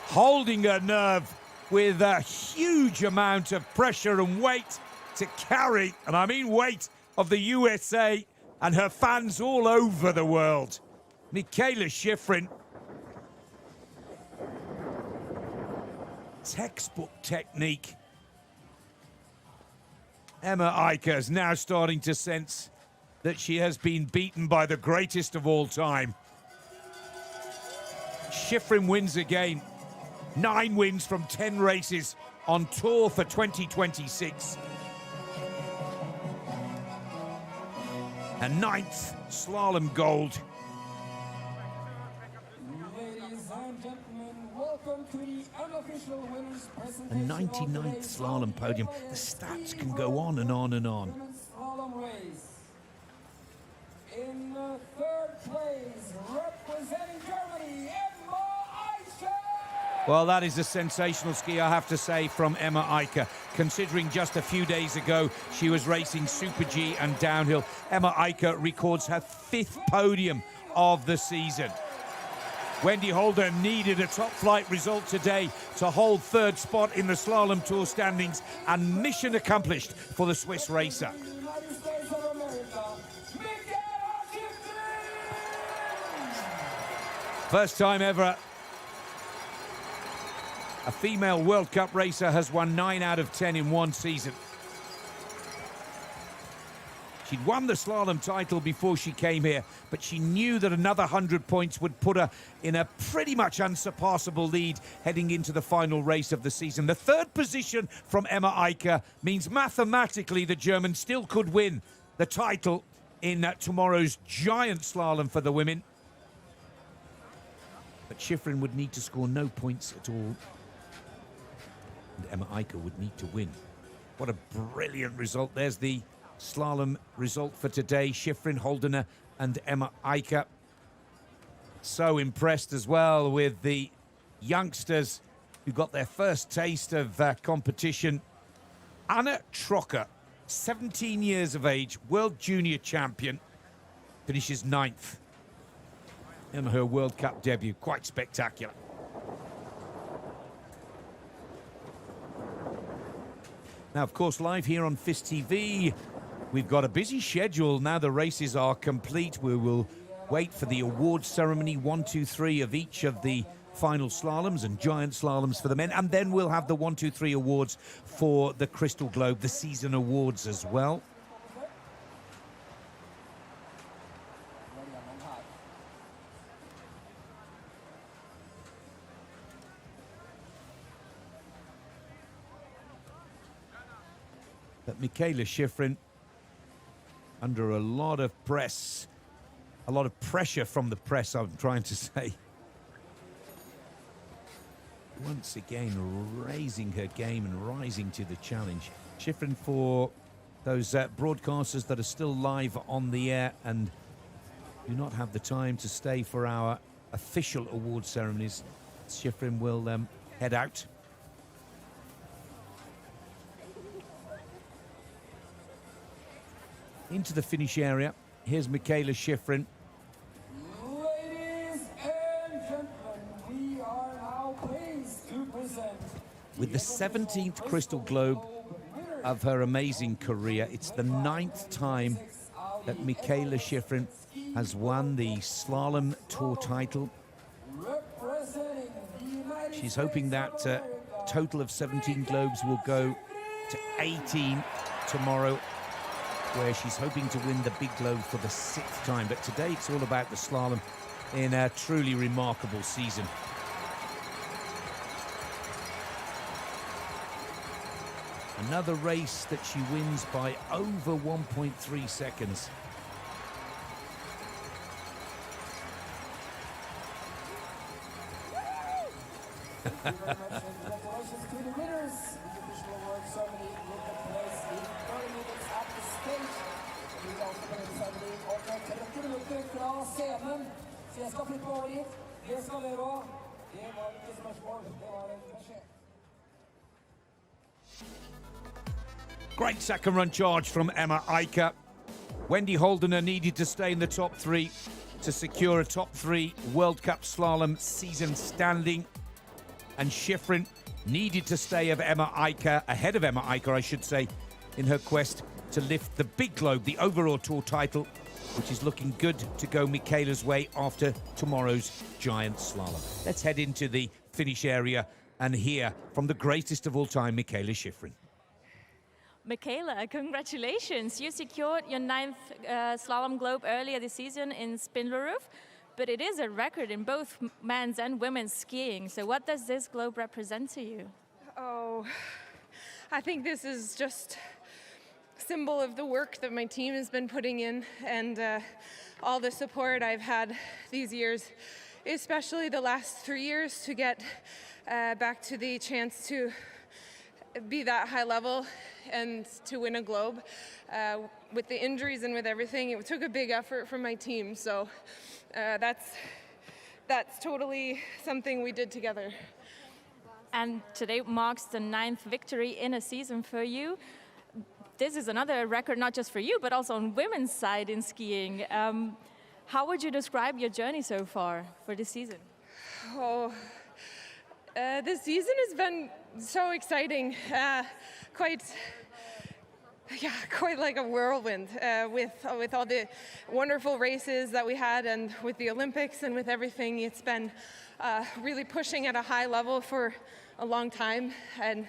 Speaker 3: Holding her nerve with a huge amount of pressure and weight to carry, and I mean weight, of the USA and her fans all over the world. Michaela Shiffrin. Textbook technique. Emma Eicher is now starting to sense that she has been beaten by the greatest of all time. Shiffrin wins again. 9 wins from 10 races on tour for 2026. A 9th slalom gold.
Speaker 2: Ladies and gentlemen, welcome to the unofficial winners
Speaker 3: A
Speaker 2: presentation.
Speaker 3: 99th slalom podium. The stats can go on and on and on.
Speaker 2: Women's slalom race. In third place, representing Germany, Emma Eicher.
Speaker 3: Well, that is a sensational ski, I have to say, from Emma Eicher. Considering just a few days ago she was racing Super G and downhill, Emma Eicher records her 5th podium of the season. Wendy Holder needed a top-flight result today to hold 3rd spot in the slalom tour standings, and mission accomplished for the Swiss racer.
Speaker 2: United States of America, Michaela Shiffrin.
Speaker 3: First time ever a female World Cup racer has won 9 out of 10 in one season. She'd won the slalom title before she came here, but she knew that another 100 points would put her in a pretty much unsurpassable lead heading into the final race of the season. The 3rd position from Emma Eicher means mathematically the German still could win the title in tomorrow's giant slalom for the women. But Shiffrin would need to score no points at all. And Emma Eicher would need to win. What a brilliant result. There's the slalom result for today. Shiffrin, Holdener and Emma Eicher. So impressed as well with the youngsters who got their first taste of competition. Anna Trocker, 17 years of age, world junior champion, finishes 9th in her World Cup debut. Quite spectacular. Now, of course, live here on FIS TV, we've got a busy schedule. Now the races are complete. We will wait for the award ceremony, 1, 2, 3 of each of the final slaloms and giant slaloms for the men. And then we'll have the 1, 2, 3 awards for the Crystal Globe, the season awards as well. But Michaela Shiffrin under a lot of press, a lot of pressure from the press, I'm trying to say. Once again, raising her game and rising to the challenge. Shiffrin, for those broadcasters that are still live on the air and do not have the time to stay for our official award ceremonies, Shiffrin will head out. Into the finish area. Here's Michaela Shiffrin.
Speaker 2: Ladies and gentlemen, we are now pleased to present
Speaker 3: With the 17th Crystal Globe of her amazing career, it's the 9th time that Michaela Shiffrin has won the Slalom Tour title. She's hoping that total of 17 Globes will go to 18 tomorrow, where she's hoping to win the big globe for the 6th time. But today it's all about the slalom in a truly remarkable season. Another race that she wins by over 1.3 seconds.
Speaker 2: Congratulations to the winners. The official award ceremony will take place in 30 minutes at the stage. Vi avslutar ceremoni om 30 minutter fra scenen. Så jeg skal flytte over dit. Det skal dere også. Det var ikke spørsmål. Det var en beskjed.
Speaker 3: Great second run charge from Emma Eicher. Wendy Holdener needed to stay in the top 3 to secure a top 3 World Cup slalom season standing. And Shiffrin needed to stay ahead of Emma Eicher, I should say, in her quest to lift the big globe, the overall tour title, which is looking good to go Michaela's way after tomorrow's giant slalom. Let's head into the finish area and hear from the greatest of all time, Michaela Shiffrin.
Speaker 4: Michaela, congratulations. You secured your 9th Slalom Globe earlier this season in Spindleroof, but it is a record in both men's and women's skiing. So what does this globe represent to you?
Speaker 1: Oh, I think this is just a symbol of the work that my team has been putting in and all the support I've had these years, especially the last 3 years, to get back to the chance to be that high level and to win a globe. With the injuries and with everything, it took a big effort from my team. So that's totally something we did together.
Speaker 4: And today marks the 9th victory in a season for you. This is another record, not just for you, but also on women's side in skiing. How would you describe your journey so far for this season?
Speaker 1: Oh, this season has been so exciting, quite like a whirlwind with all the wonderful races that we had, and with the Olympics and with everything. It's been really pushing at a high level for a long time, and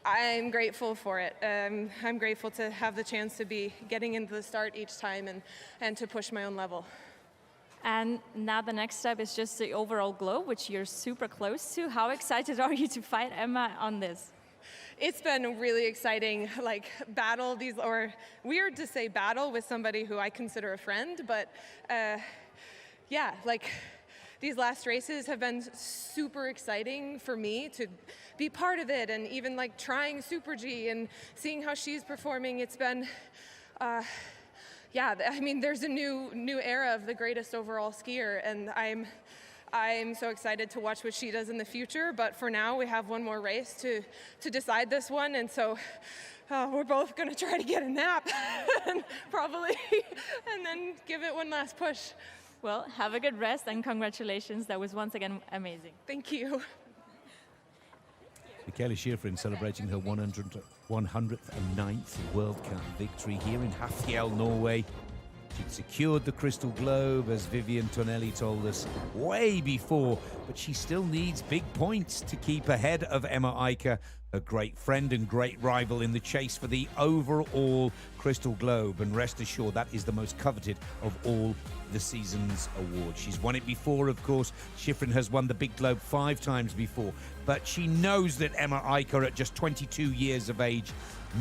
Speaker 1: I'm grateful for it. I'm grateful to have the chance to be getting into the start each time and to push my own level.
Speaker 4: And now the next step is just the overall globe, which you're super close to. How excited are you to fight Emma on this?
Speaker 1: It's been really exciting, like battle these, or weird to say battle with somebody who I consider a friend, but yeah, like these last races have been super exciting for me to be part of it, and even like trying Super G and seeing how she's performing. It's been, yeah, I mean, there's a new era of the greatest overall skier, and I'm so excited to watch what she does in the future. But for now, we have one more race to decide this one, and so we're both going to try to get a nap, and probably, and then give it one last push.
Speaker 4: Well, have a good rest and congratulations. That was once again amazing.
Speaker 1: Thank you.
Speaker 3: Michaela Shiffrin celebrating her 109th World Cup victory here in Hafjell, Norway. She'd secured the Crystal Globe, as Vivian Tonelli told us, way before, but she still needs big points to keep ahead of Emma Eicher, a great friend and great rival in the chase for the overall Crystal Globe. And rest assured, that is the most coveted of all the season's awards. She's won it before, of course. Shiffrin has won the Big Globe 5 times before, but she knows that Emma Eicher, at just 22 years of age,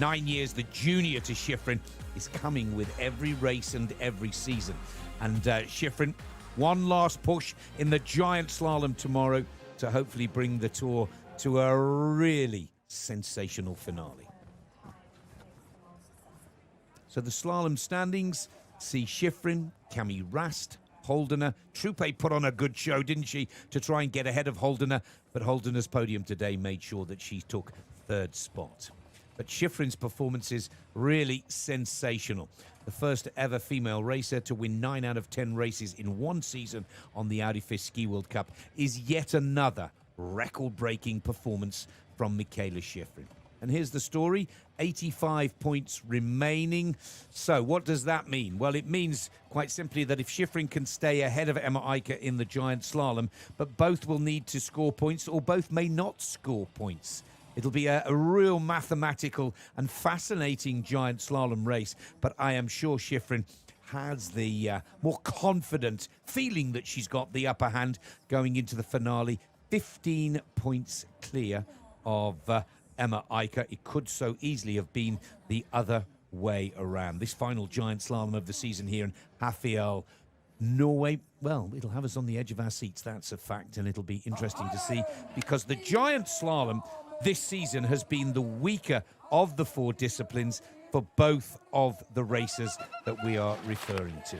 Speaker 3: 9 years the junior to Shiffrin, is coming with every race and every season. And Shiffrin, one last push in the giant slalom tomorrow to hopefully bring the tour to a really sensational finale. So the slalom standings see Shiffrin, Cami Rast, Holdener. Trupe put on a good show, didn't she, to try and get ahead of Holdener, but Holdener's podium today made sure that she took 3rd spot. But Shiffrin's performance is really sensational. The first ever female racer to win 9 out of 10 races in one season on the Audi FIS Ski World Cup is yet another record-breaking performance from Michaela Shiffrin. And here's the story: 85 points remaining. So what does that mean? Well, it means quite simply that if Shiffrin can stay ahead of Emma Eicher in the giant slalom, but both will need to score points, or both may not score points. It'll be a real mathematical and fascinating giant slalom race, but I am sure Shiffrin has the more confident feeling that she's got the upper hand going into the finale. 15 points clear of Emma Eicher. It could so easily have been the other way around. This final giant slalom of the season here in Hafjell, Norway, well, it'll have us on the edge of our seats, that's a fact, and it'll be interesting to see, because the giant slalom this season has been the weaker of the 4 disciplines for both of the races that we are referring to.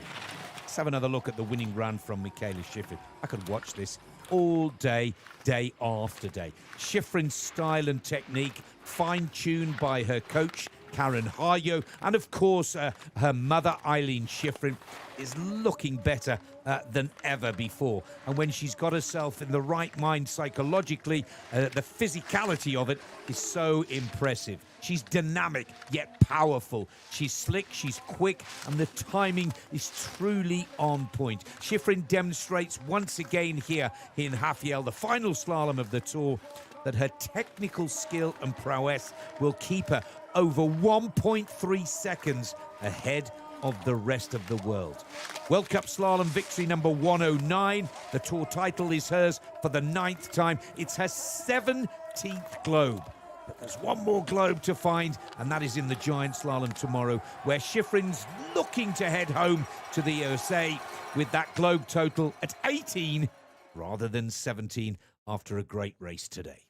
Speaker 3: Let's have another look at the winning run from Michaela Shiffrin. I could watch this all day, day after day. Shiffrin's style and technique, fine-tuned by her coach, Karen Harjo, and of course her mother, Eileen Shiffrin, is looking better than ever before. And when she's got herself in the right mind psychologically, the physicality of it is so impressive. She's dynamic, yet powerful. She's slick, she's quick, and the timing is truly on point. Shiffrin demonstrates once again here in Hafjell, the final slalom of the tour, that her technical skill and prowess will keep her over 1.3 seconds ahead of the rest of the world. World Cup slalom victory number 109. The tour title is hers for the 9th time. It's her 17th globe. But there's one more globe to find, and that is in the giant slalom tomorrow, where Shiffrin's looking to head home to the USA with that globe total at 18 rather than 17 after a great race today.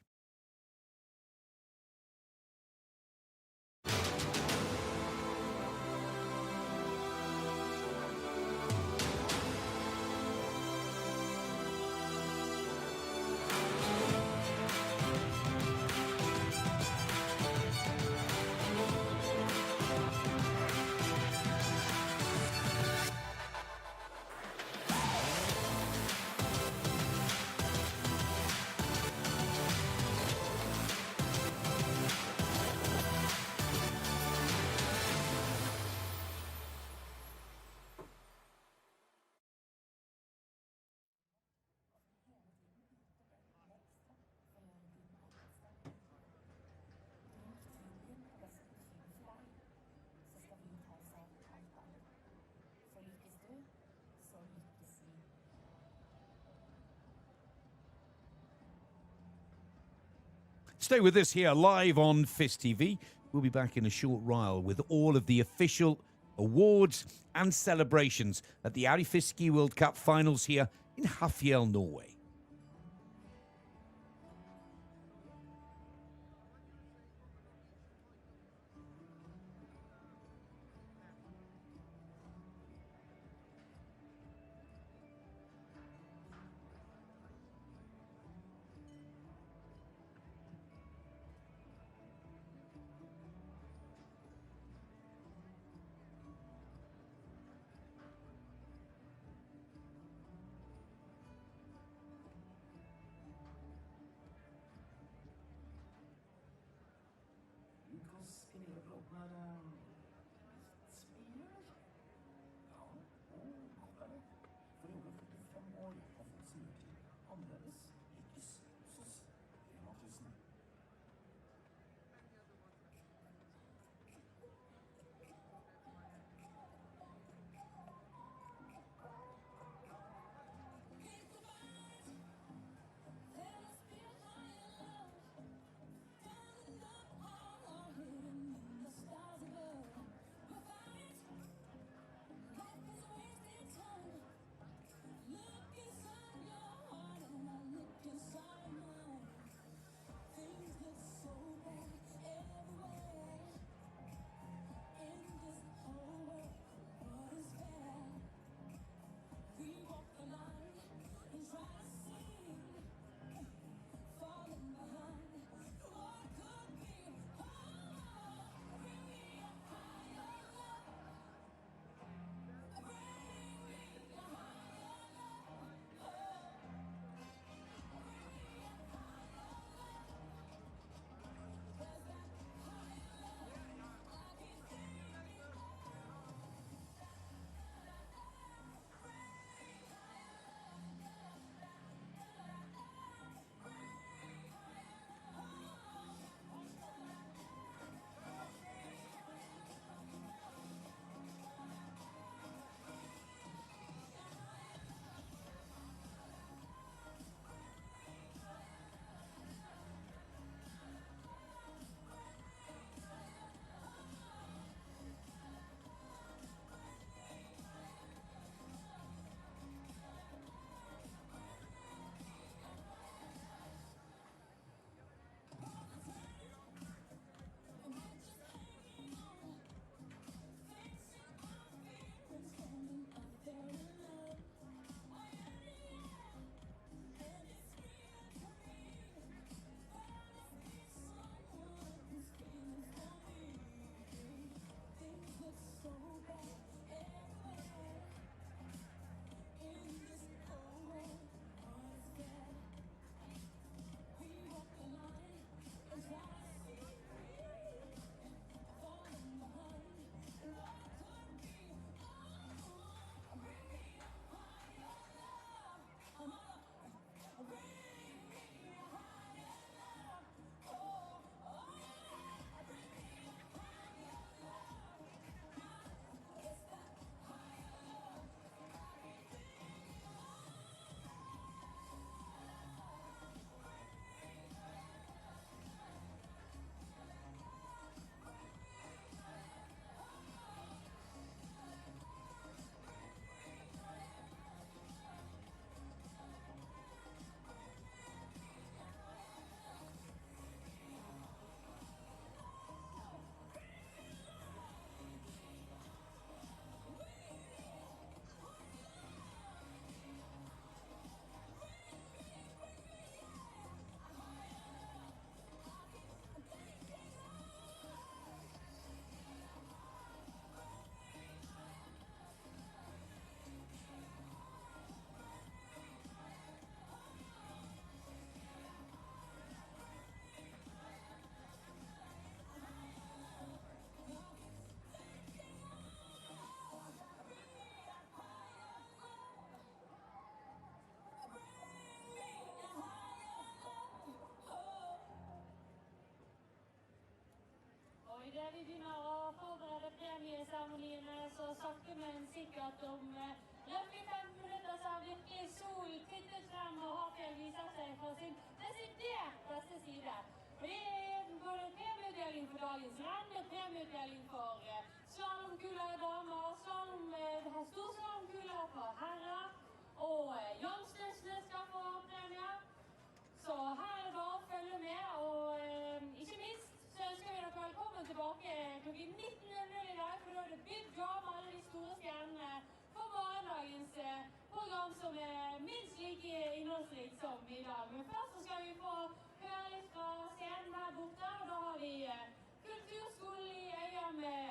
Speaker 3: Stay with us here live on FIS TV. We'll be back in a short while with all of the official awards and celebrations at the Audi FIS Ski World Cup finals here in Hafjell, Norway.
Speaker 5: Där vi vinnare förberedde premieceremonierna så sakte men sikkert om roughly 5 minutter så har virkelig sol tittet frem og Hafjell viser seg fra sin desidert beste side. Det er både premieutdeling for dagens renn og premieutdeling for slalomkula damer, storslalomkula for herrer og youngstersene skal få premier. Så her er det bare å følge med, og ikke minst så ønsker vi dere velkommen tilbake klokken 19:00 i dag, for da er det big job med alle de store stjernene for morgendagens program, som er minst like innholdsrikt som i dag. Men først så skal vi få høre litt fra scenen her borte, og da har vi kulturskolen i øya med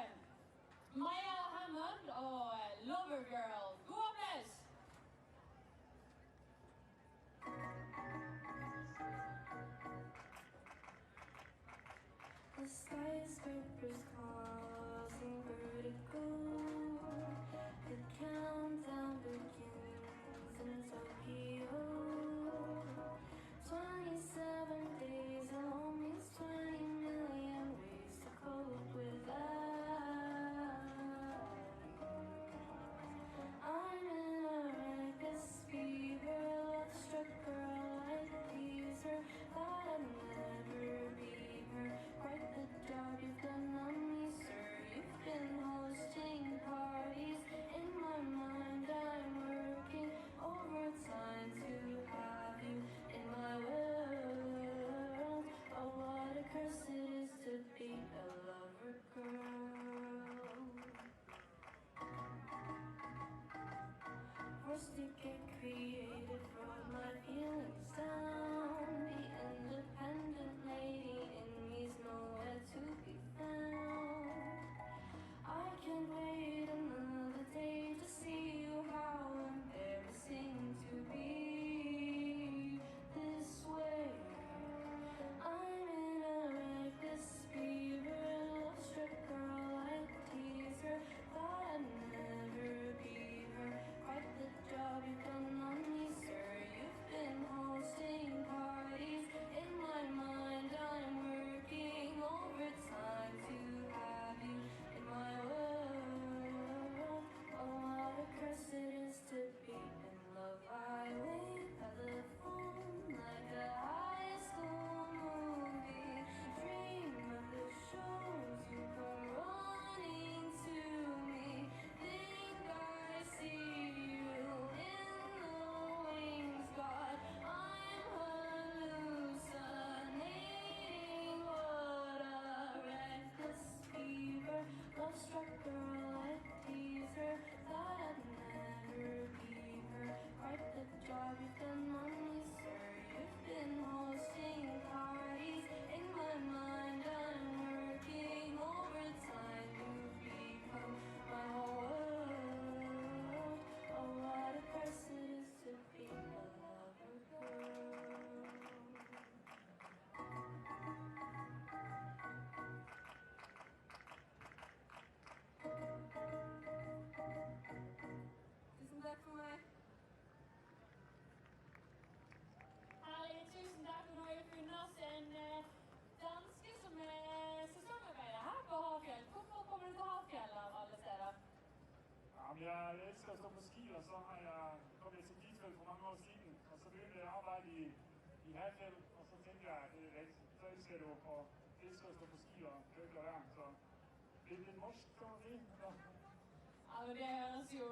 Speaker 5: Maja Hammond og Lover Girl. God applaus!
Speaker 6: The skyscrapers causing vertigo. The countdown begins in Tokyo. 27 days alone means 20 million ways to cope with that. I'm in a reckless fever, love-struck girl like teaser. Thought I'd never be her. Quite the job you've done on me, sir. You've been hosting parties. In my mind, I'm working overtime to have you in my world. Oh, what a curse it is to be a lover girl. Forced to get creative, wrote my feelings down. The independent lady in me's nowhere to be found. I can't wait another day to see you. How embarrassing to be this way. I'm in a reckless fever, love-struck girl like teaser. Thought I'd never be her. Quite the job you've done on me, sir. You've been hosting parties. In my mind, I'm working overtime to have you in my world. Oh, what a curse it is to be in love. I wait by the phone like a high school movie. Dream of the shows you come running to me. Think I see you in the wings, but I'm hallucinating. What a reckless fever, love-struck girl like teaser. Thought I'd never be her. Quite the job you've done on me, sir. You've been hosting parties. In my mind, I'm working overtime. You've become my whole world. Oh, what a curse it is to be a lover girl.
Speaker 5: Tusen takk for meg. Herlig, tusen takk. Og nå har vi funnet oss en danske som er sesongarbeider her på Havfjell. Hvorfor kommer du til Havfjell av alle steder?
Speaker 7: Jamen, jeg elsker at stå på ski, og så har jeg kommet til skifelt for mange år siden. Og så begyndte jeg at arbejde i Havfjell, og så tænkte jeg, at det er rigtigt. Så elsker du at stå på ski og køre der. Så det er lidt morsk, kan man sige.
Speaker 5: Ja, men det høres jo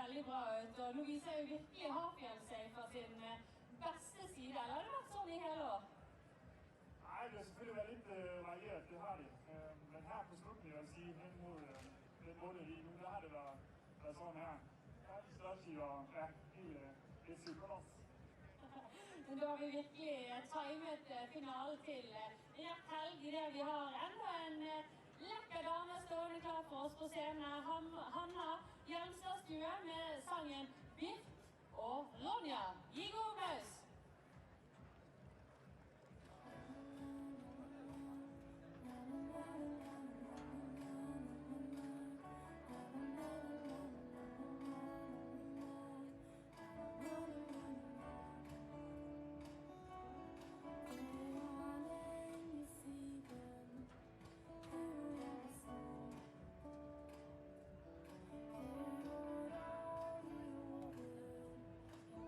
Speaker 5: veldig bra ut. Og nå viser jo virkelig Havfjell seg fra sin beste side. Eller har det vært sånn i hele år?
Speaker 7: Nej, det har selvfølgelig været lidt varieret, det har det. Men her på slutningen, jeg vil sige, hen mod den måned lige nu, der har det været sådan her. Rigtig størst og ja, helt lidt syvkolors.
Speaker 5: Men da har vi virkelig timet finalen til rett helg i det vi har enda en lekker dame stående klar for oss på scenen. Hanna Hjelmstadstue med sangen Birt og Ronja. Gi god applaus!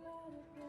Speaker 6: Let it go.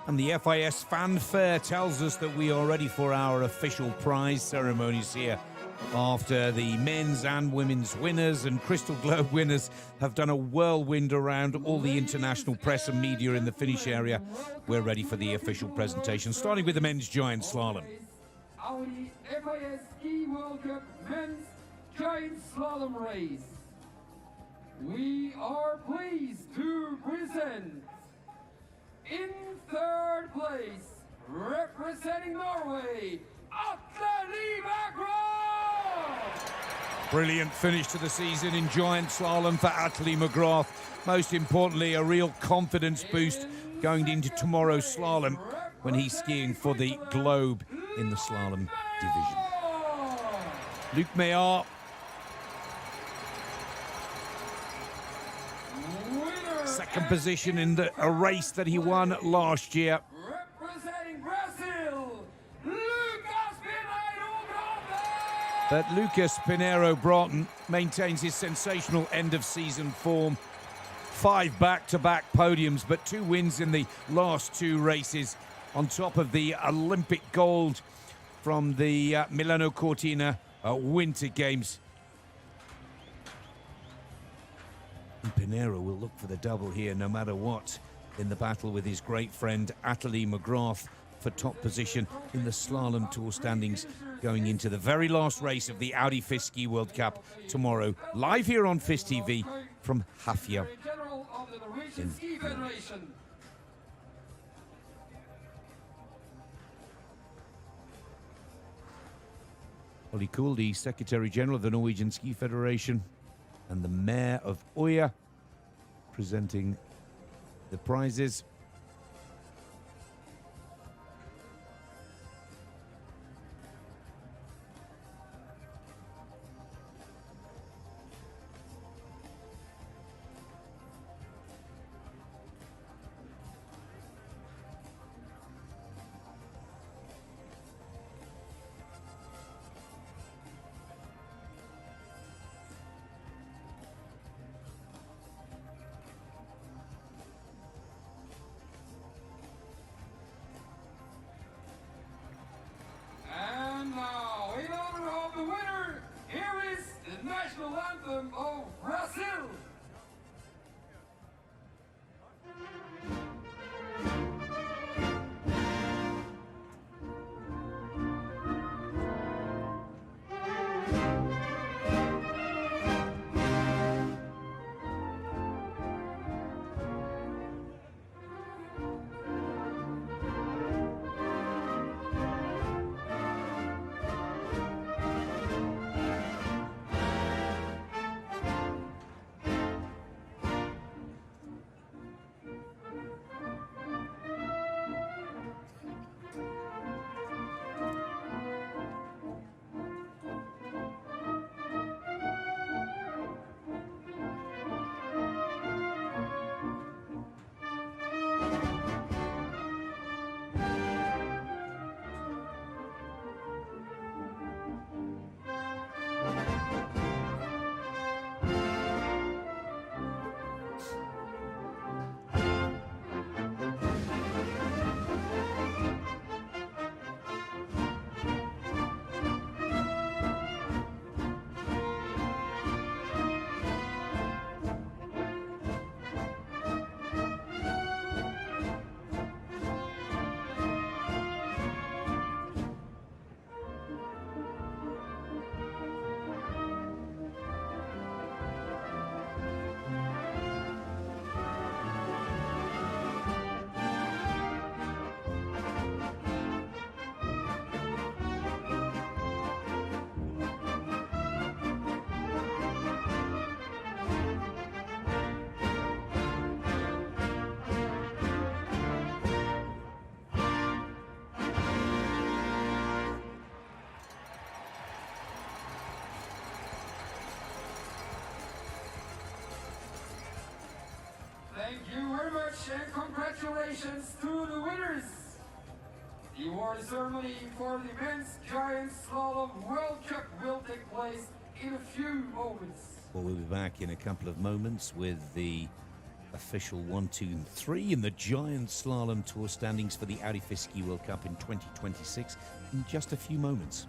Speaker 3: And the FIS fanfare tells us that we are ready for our official prize ceremonies here. After the men's and women's winners and Crystal Globe winners have done a whirlwind around all the international press and media in the finish area, we're ready for the official presentation, starting with the men's giant slalom.
Speaker 2: Audi FIS Ski World Cup Men's Giant Slalom Race. We are pleased to present, in third place, representing Norway, Atle McGrath!
Speaker 3: Brilliant finish to the season in giant slalom for Atle McGrath. Most importantly, a real confidence boost going into tomorrow's slalom when he's skiing for the Globe in the slalom division. Luc Meillard, second position in a race that he won last year.
Speaker 2: Representing Brazil, Lucas Pinheiro-Broughton!
Speaker 3: But Lucas Pinheiro-Broughton maintains his sensational end-of-season form. 5 back-to-back podiums, but 2 wins in the last 2 races, on top of the Olympic gold from the Milano Cortina Winter Games. And Pinheiro will look for the double here no matter what in the battle with his great friend Atle McGrath for top position in the slalom tour standings going into the very last race of the Audi FIS Ski World Cup tomorrow, live here on FIS TV from Hafjell.
Speaker 2: General of the Norwegian Ski Federation.
Speaker 3: Ollie Kuhl, the Secretary General of the Norwegian Ski Federation, and the Mayor of Oya presenting the prizes.
Speaker 2: And now, in honor of the winner, here is the national anthem of Brazil. Thank you very much and congratulations to the winners. The award ceremony for the men's giant slalom World Cup will take place in a few moments.
Speaker 3: Well, we'll be back in a couple of moments with the official 1, 2, and 3 in the Giant Slalom Tour standings for the Audi FIS Ski World Cup in 2026 in just a few moments.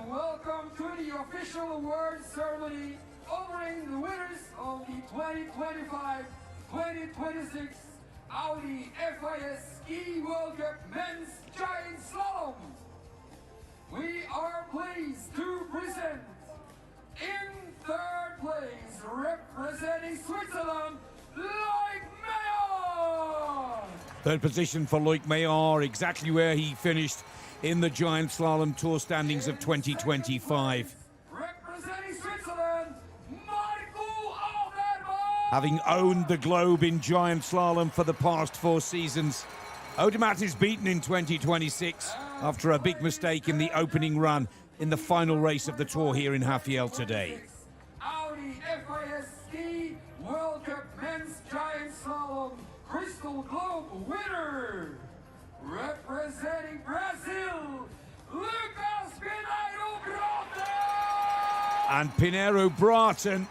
Speaker 2: Welcome to the official awards ceremony honoring the winners of the 2025-2026 Audi FIS Ski World Cup Men's Giant Slalom. We are pleased to present in third place, representing Switzerland, Loic Meyer.
Speaker 3: Third position for Loic Meyer, exactly where he finished in the Giant Slalom Tour standings of 2025.
Speaker 2: Representing Switzerland, Michael Odermatt.
Speaker 3: Having owned the globe in Giant Slalom for the past 4 seasons, Odermatt is beaten in 2026 after a big mistake in the opening run in the final race of the Tour here in Hafjell today.
Speaker 2: Audi FIS Ski World Cup Men's Giant Slalom Crystal Globe winner, representing Brazil, Lucas Pinheiro Bratton!
Speaker 3: And Pinheiro Bratton,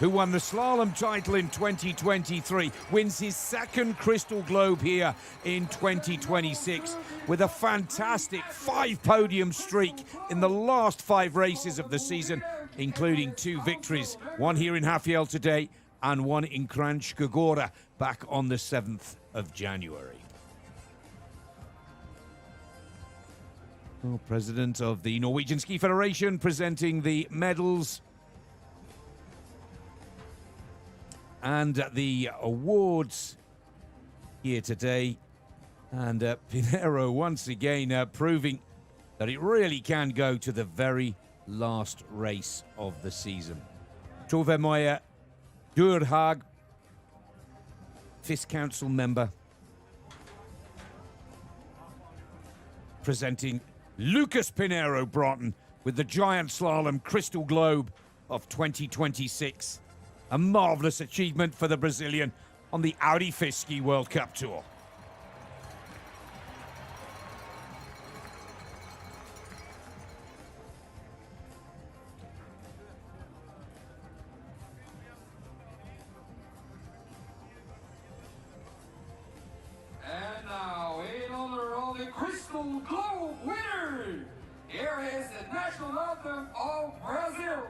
Speaker 3: who won the slalom title in 2023, wins his second Crystal Globe here in 2026 with a fantastic 5-podium streak in the last 5 races of the season, including 2 victories, one here in Hafjell today and one in Kranjska Gora back on the 7th of January. Well, President of the Norwegian Ski Federation presenting the medals and the awards here today. And Pinheiro once again proving that it really can go to the very last race of the season. Tove Meyer Durhag, FIS Council member, presenting Lucas Pinheiro Bratton with the Giant Slalom Crystal Globe of 2026. A marvellous achievement for the Brazilian on the Audi FIS Ski World Cup Tour.
Speaker 2: And now, in honor of the Crystal Globe winner, here is the national anthem of Brazil.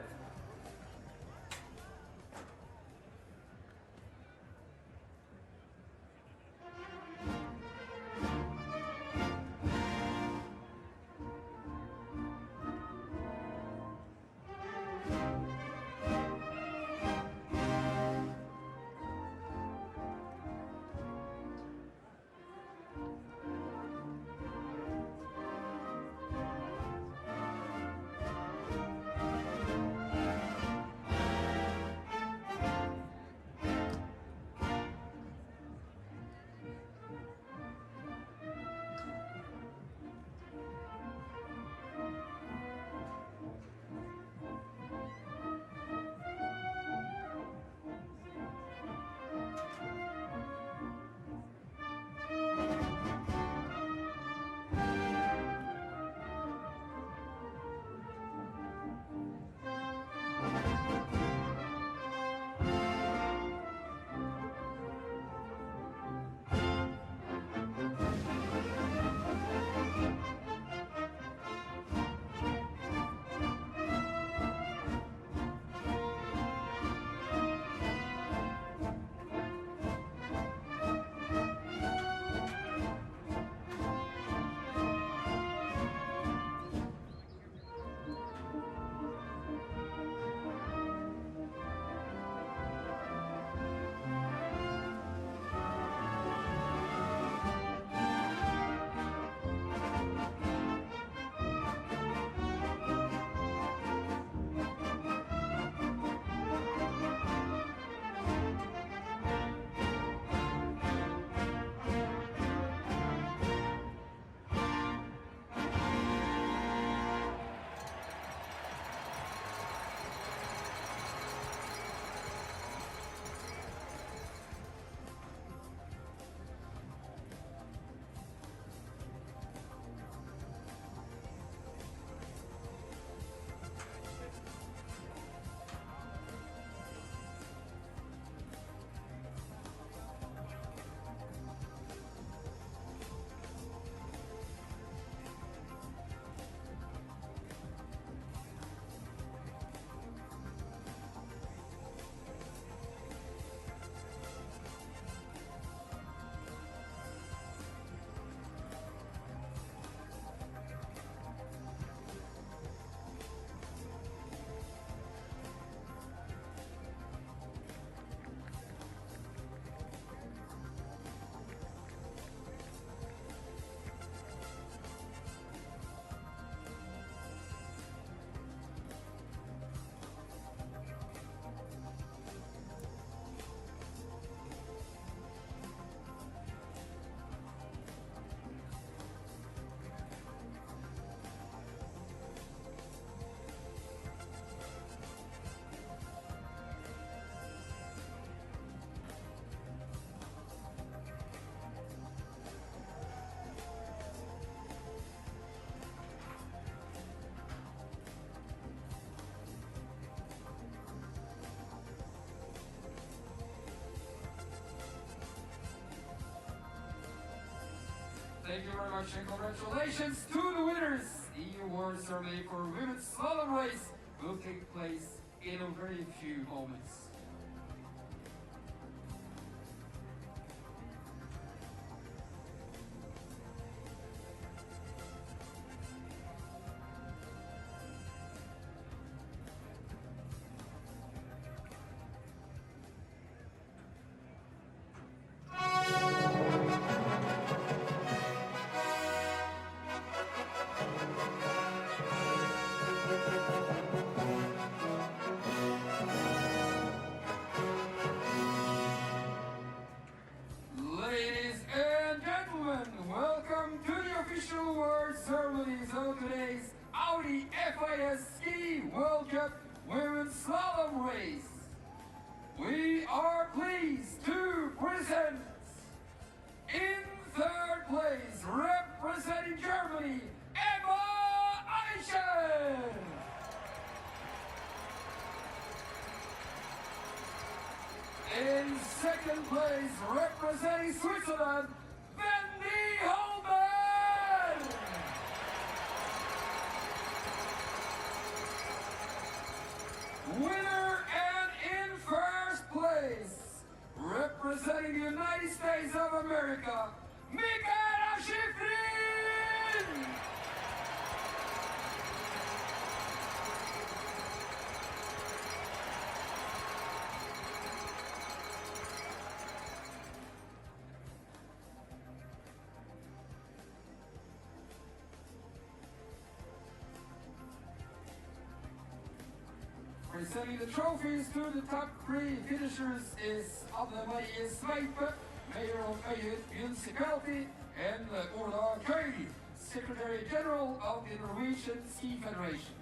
Speaker 2: Thank you very much and congratulations to the winners. The award ceremony for women's slalom race will take place in a very few moments. Ladies and gentlemen, welcome to the official award ceremonies of today's Audi FIS Ski World Cup Women's Slalom Race. We are pleased to present in third place, representing Germany, Emma Eichen. In second place, representing Switzerland, Wendy Holman. Winner and in first place, representing the United States of America, Michaela Shiffrin. Presenting the trophies to the top three finishers is Anne-Marie Sveipe, Mayor of Øyen Municipality, and Ola Køyri, Secretary General of the Norwegian Ski Federation.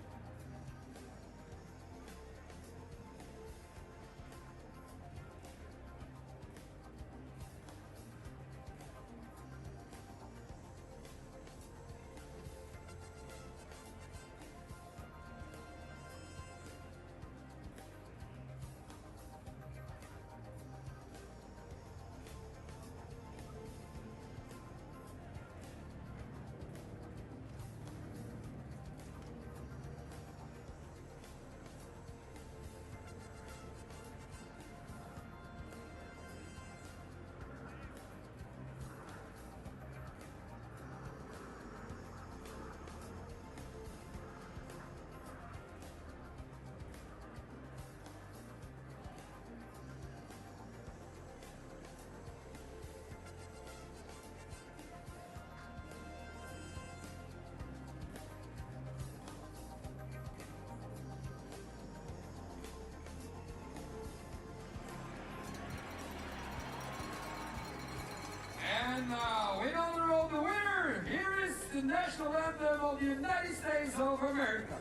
Speaker 2: And now, in honor of the winner, here is the national anthem of the United States of America.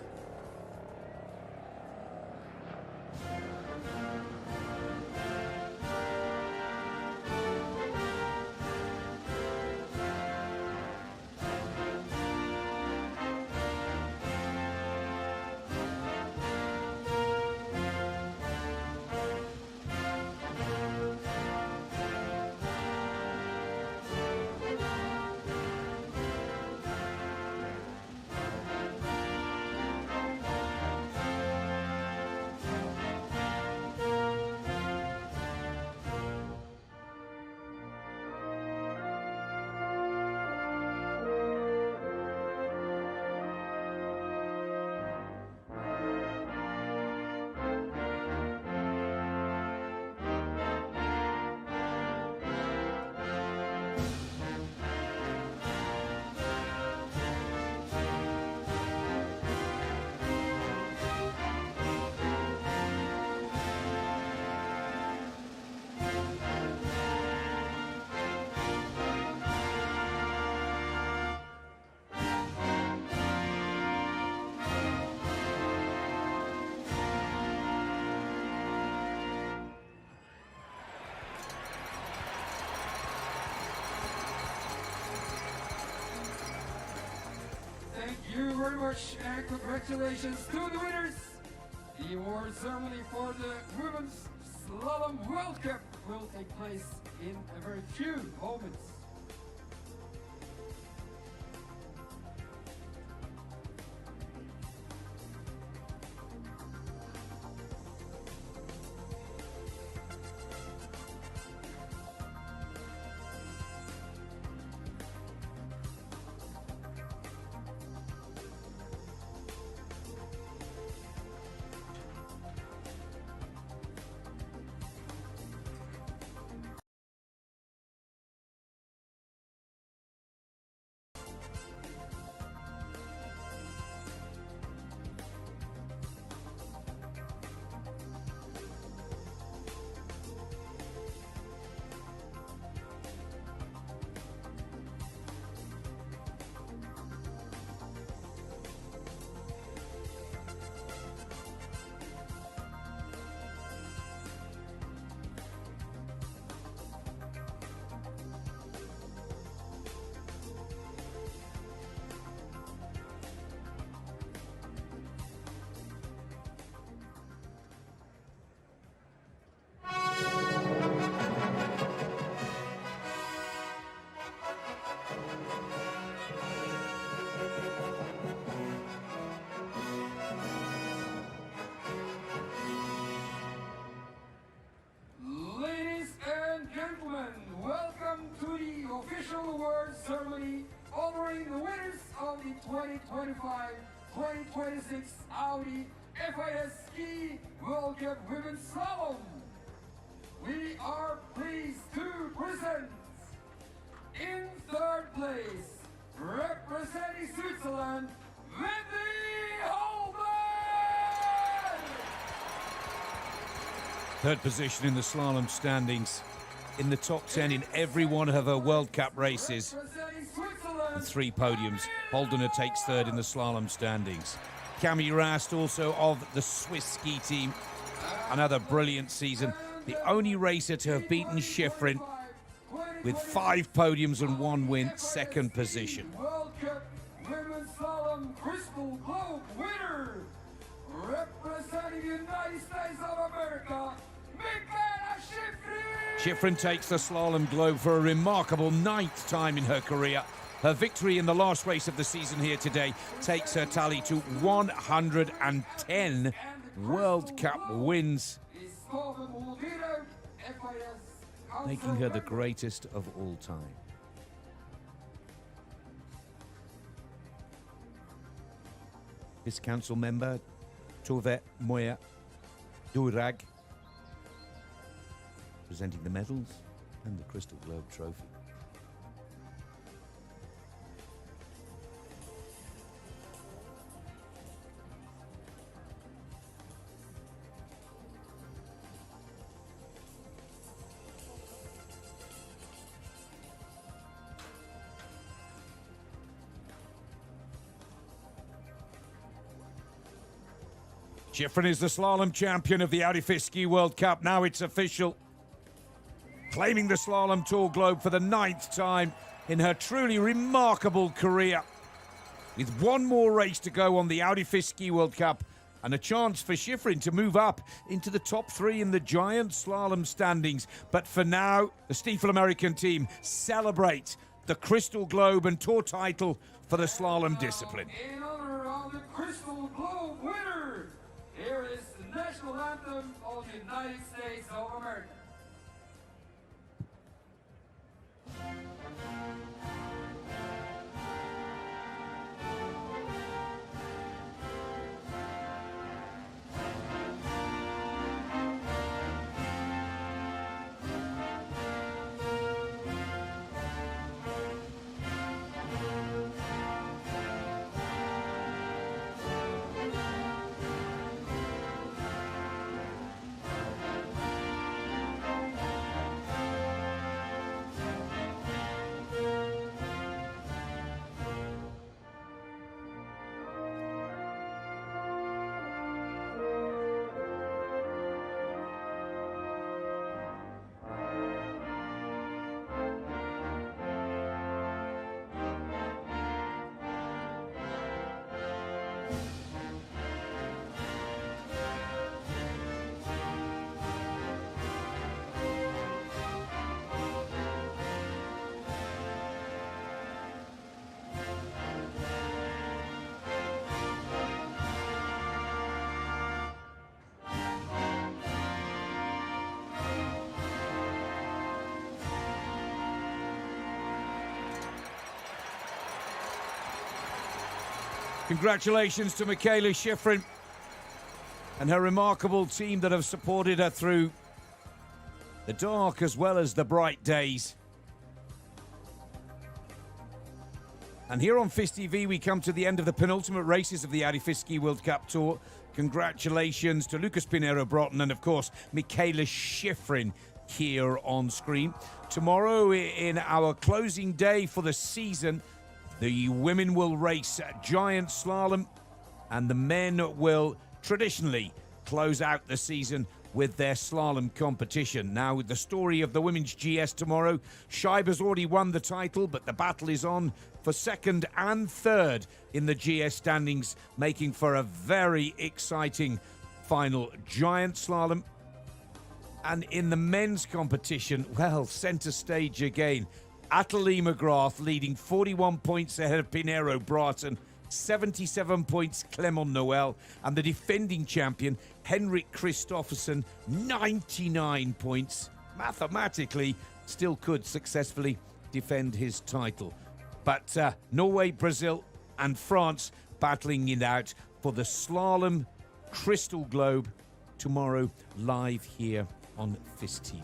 Speaker 2: Thank you very much and congratulations to the winners. The award ceremony for the Women's Slalom World Cup will take place in a very few moments. 2025-2026 Audi FIS Ski World Cup Women's Slalom. We are pleased to present in third place, representing Switzerland, Wendy Holman!
Speaker 3: Third position in the slalom standings, in the top 10 in every one of her World Cup races.
Speaker 2: Representing Switzerland,
Speaker 3: And 3 podiums. Holdener takes third in the slalom standings. Cami Rast, also of the Swiss ski team, another brilliant season. The only racer to have beaten Shiffrin with 5 podiums and 1 win, second position.
Speaker 2: World Cup Women's Slalom Crystal Globe winner, representing the United States of America, Michaela Shiffrin!
Speaker 3: Shiffrin takes the slalom globe for a remarkable 9th time in her career. Her victory in the last race of the season here today takes her tally to 110 World Cup wins, making her the greatest of all time. This council member, Tove Moya Durag, presenting the medals and the Crystal Globe trophy. Shiffrin is the slalom champion of the Audi FIS Ski World Cup. Now it's official. Claiming the slalom tour globe for the 9th time in her truly remarkable career. With 1 more race to go on the Audi FIS Ski World Cup and a chance for Shiffrin to move up into the top 3 in the giant slalom standings. But for now, the Stiefel American team celebrate the Crystal Globe and Tour title for the slalom discipline.
Speaker 2: In honor of the Crystal Globe winner, here is the national anthem of the United States of America.
Speaker 3: Congratulations to Michaela Shiffrin and her remarkable team that have supported her through the dark as well as the bright days. And here on FIS TV, we come to the end of the penultimate races of the Audi FIS Ski World Cup Tour. Congratulations to Lucas Pinheiro Broughton and, of course, Michaela Shiffrin here on screen. Tomorrow, in our closing day for the season, the women will race giant slalom and the men will traditionally close out the season with their slalom competition. Now, with the story of the women's GS tomorrow, Scheiber's already won the title, but the battle is on for 2nd and 3rd in the GS standings, making for a very exciting final giant slalom. And in the men's competition, well, centre stage again. Athalie McGrath leading 41 points ahead of Pinheiro Broughton, 77 points Clement Noel, and the defending champion Henrik Kristoffersen, 99 points. Mathematically, still could successfully defend his title. But Norway, Brazil, and France battling it out for the Slalom Crystal Globe tomorrow, live here on FIS TV.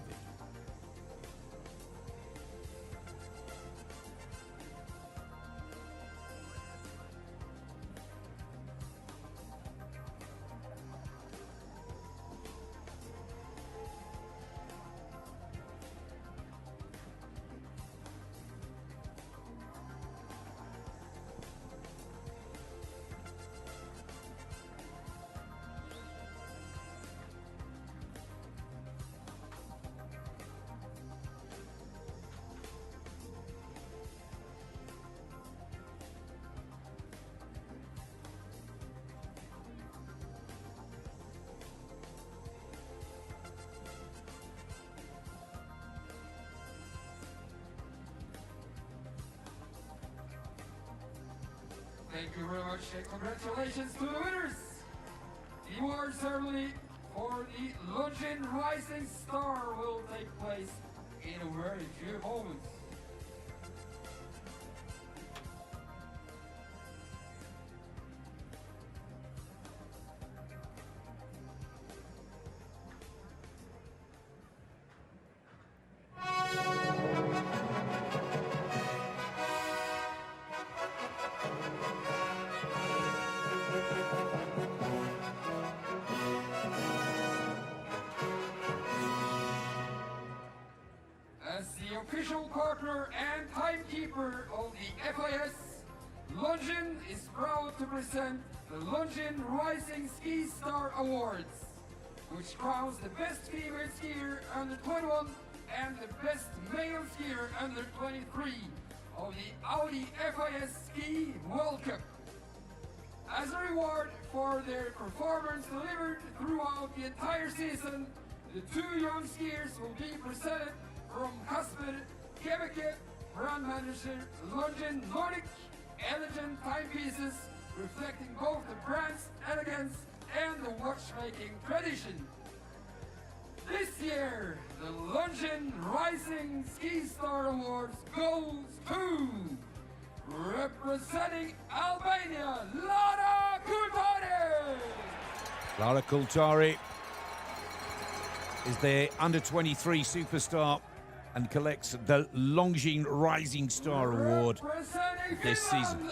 Speaker 8: Thank you very much and congratulations to the winners! The award ceremony for the Longines Rising Star will take place in a very few moments. As the official partner and timekeeper of the FIS, Longines is proud to present the Longines Rising Ski Star Awards, which crowns the best female skier under 21 and the best male skier under 23 of the Audi FIS Ski World Cup. As a reward for their performance delivered throughout the entire season, the two young skiers will be presented from Kasper Kebeke, brand manager Longines Nordic, elegant timepieces reflecting both the brand's elegance and the watchmaking tradition. This year, the Longines Rising Ski Star Awards goes to, representing Albania, Lara Kultari!
Speaker 3: Lara Kultari is the under-23 superstar and collects the Longines Rising Star Award this season.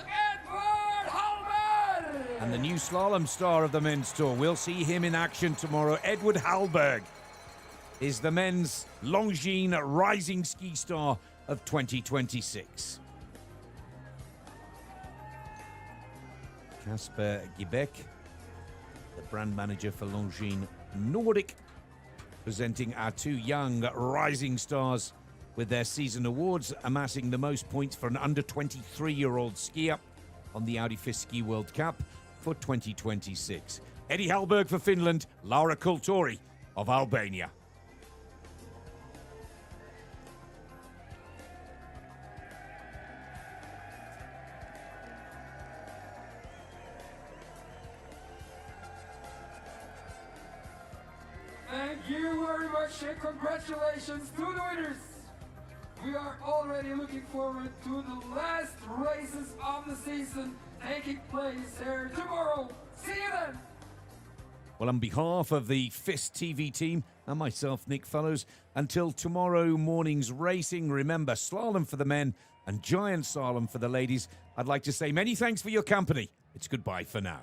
Speaker 3: And the new slalom star of the men's tour. We'll see him in action tomorrow. Edward Hallberg is the men's Longines Rising Ski Star of 2026. Kasper Gibek, the brand manager for Longines Nordic, presenting our two young rising stars with their season awards, amassing the most points for an under-23-year-old skier on the Audi FIS Ski World Cup for 2026. Eddie Hallberg for Finland, Lara Kultari of Albania.
Speaker 8: Thank you very much and congratulations to the winners! We are already looking forward to the last races of the season taking place here tomorrow. See you then!
Speaker 3: Well, on behalf of the FIS TV team and myself, Nick Fellows, until tomorrow morning's racing, remember, slalom for the men and giant slalom for the ladies, I'd like to say many thanks for your company. It's goodbye for now.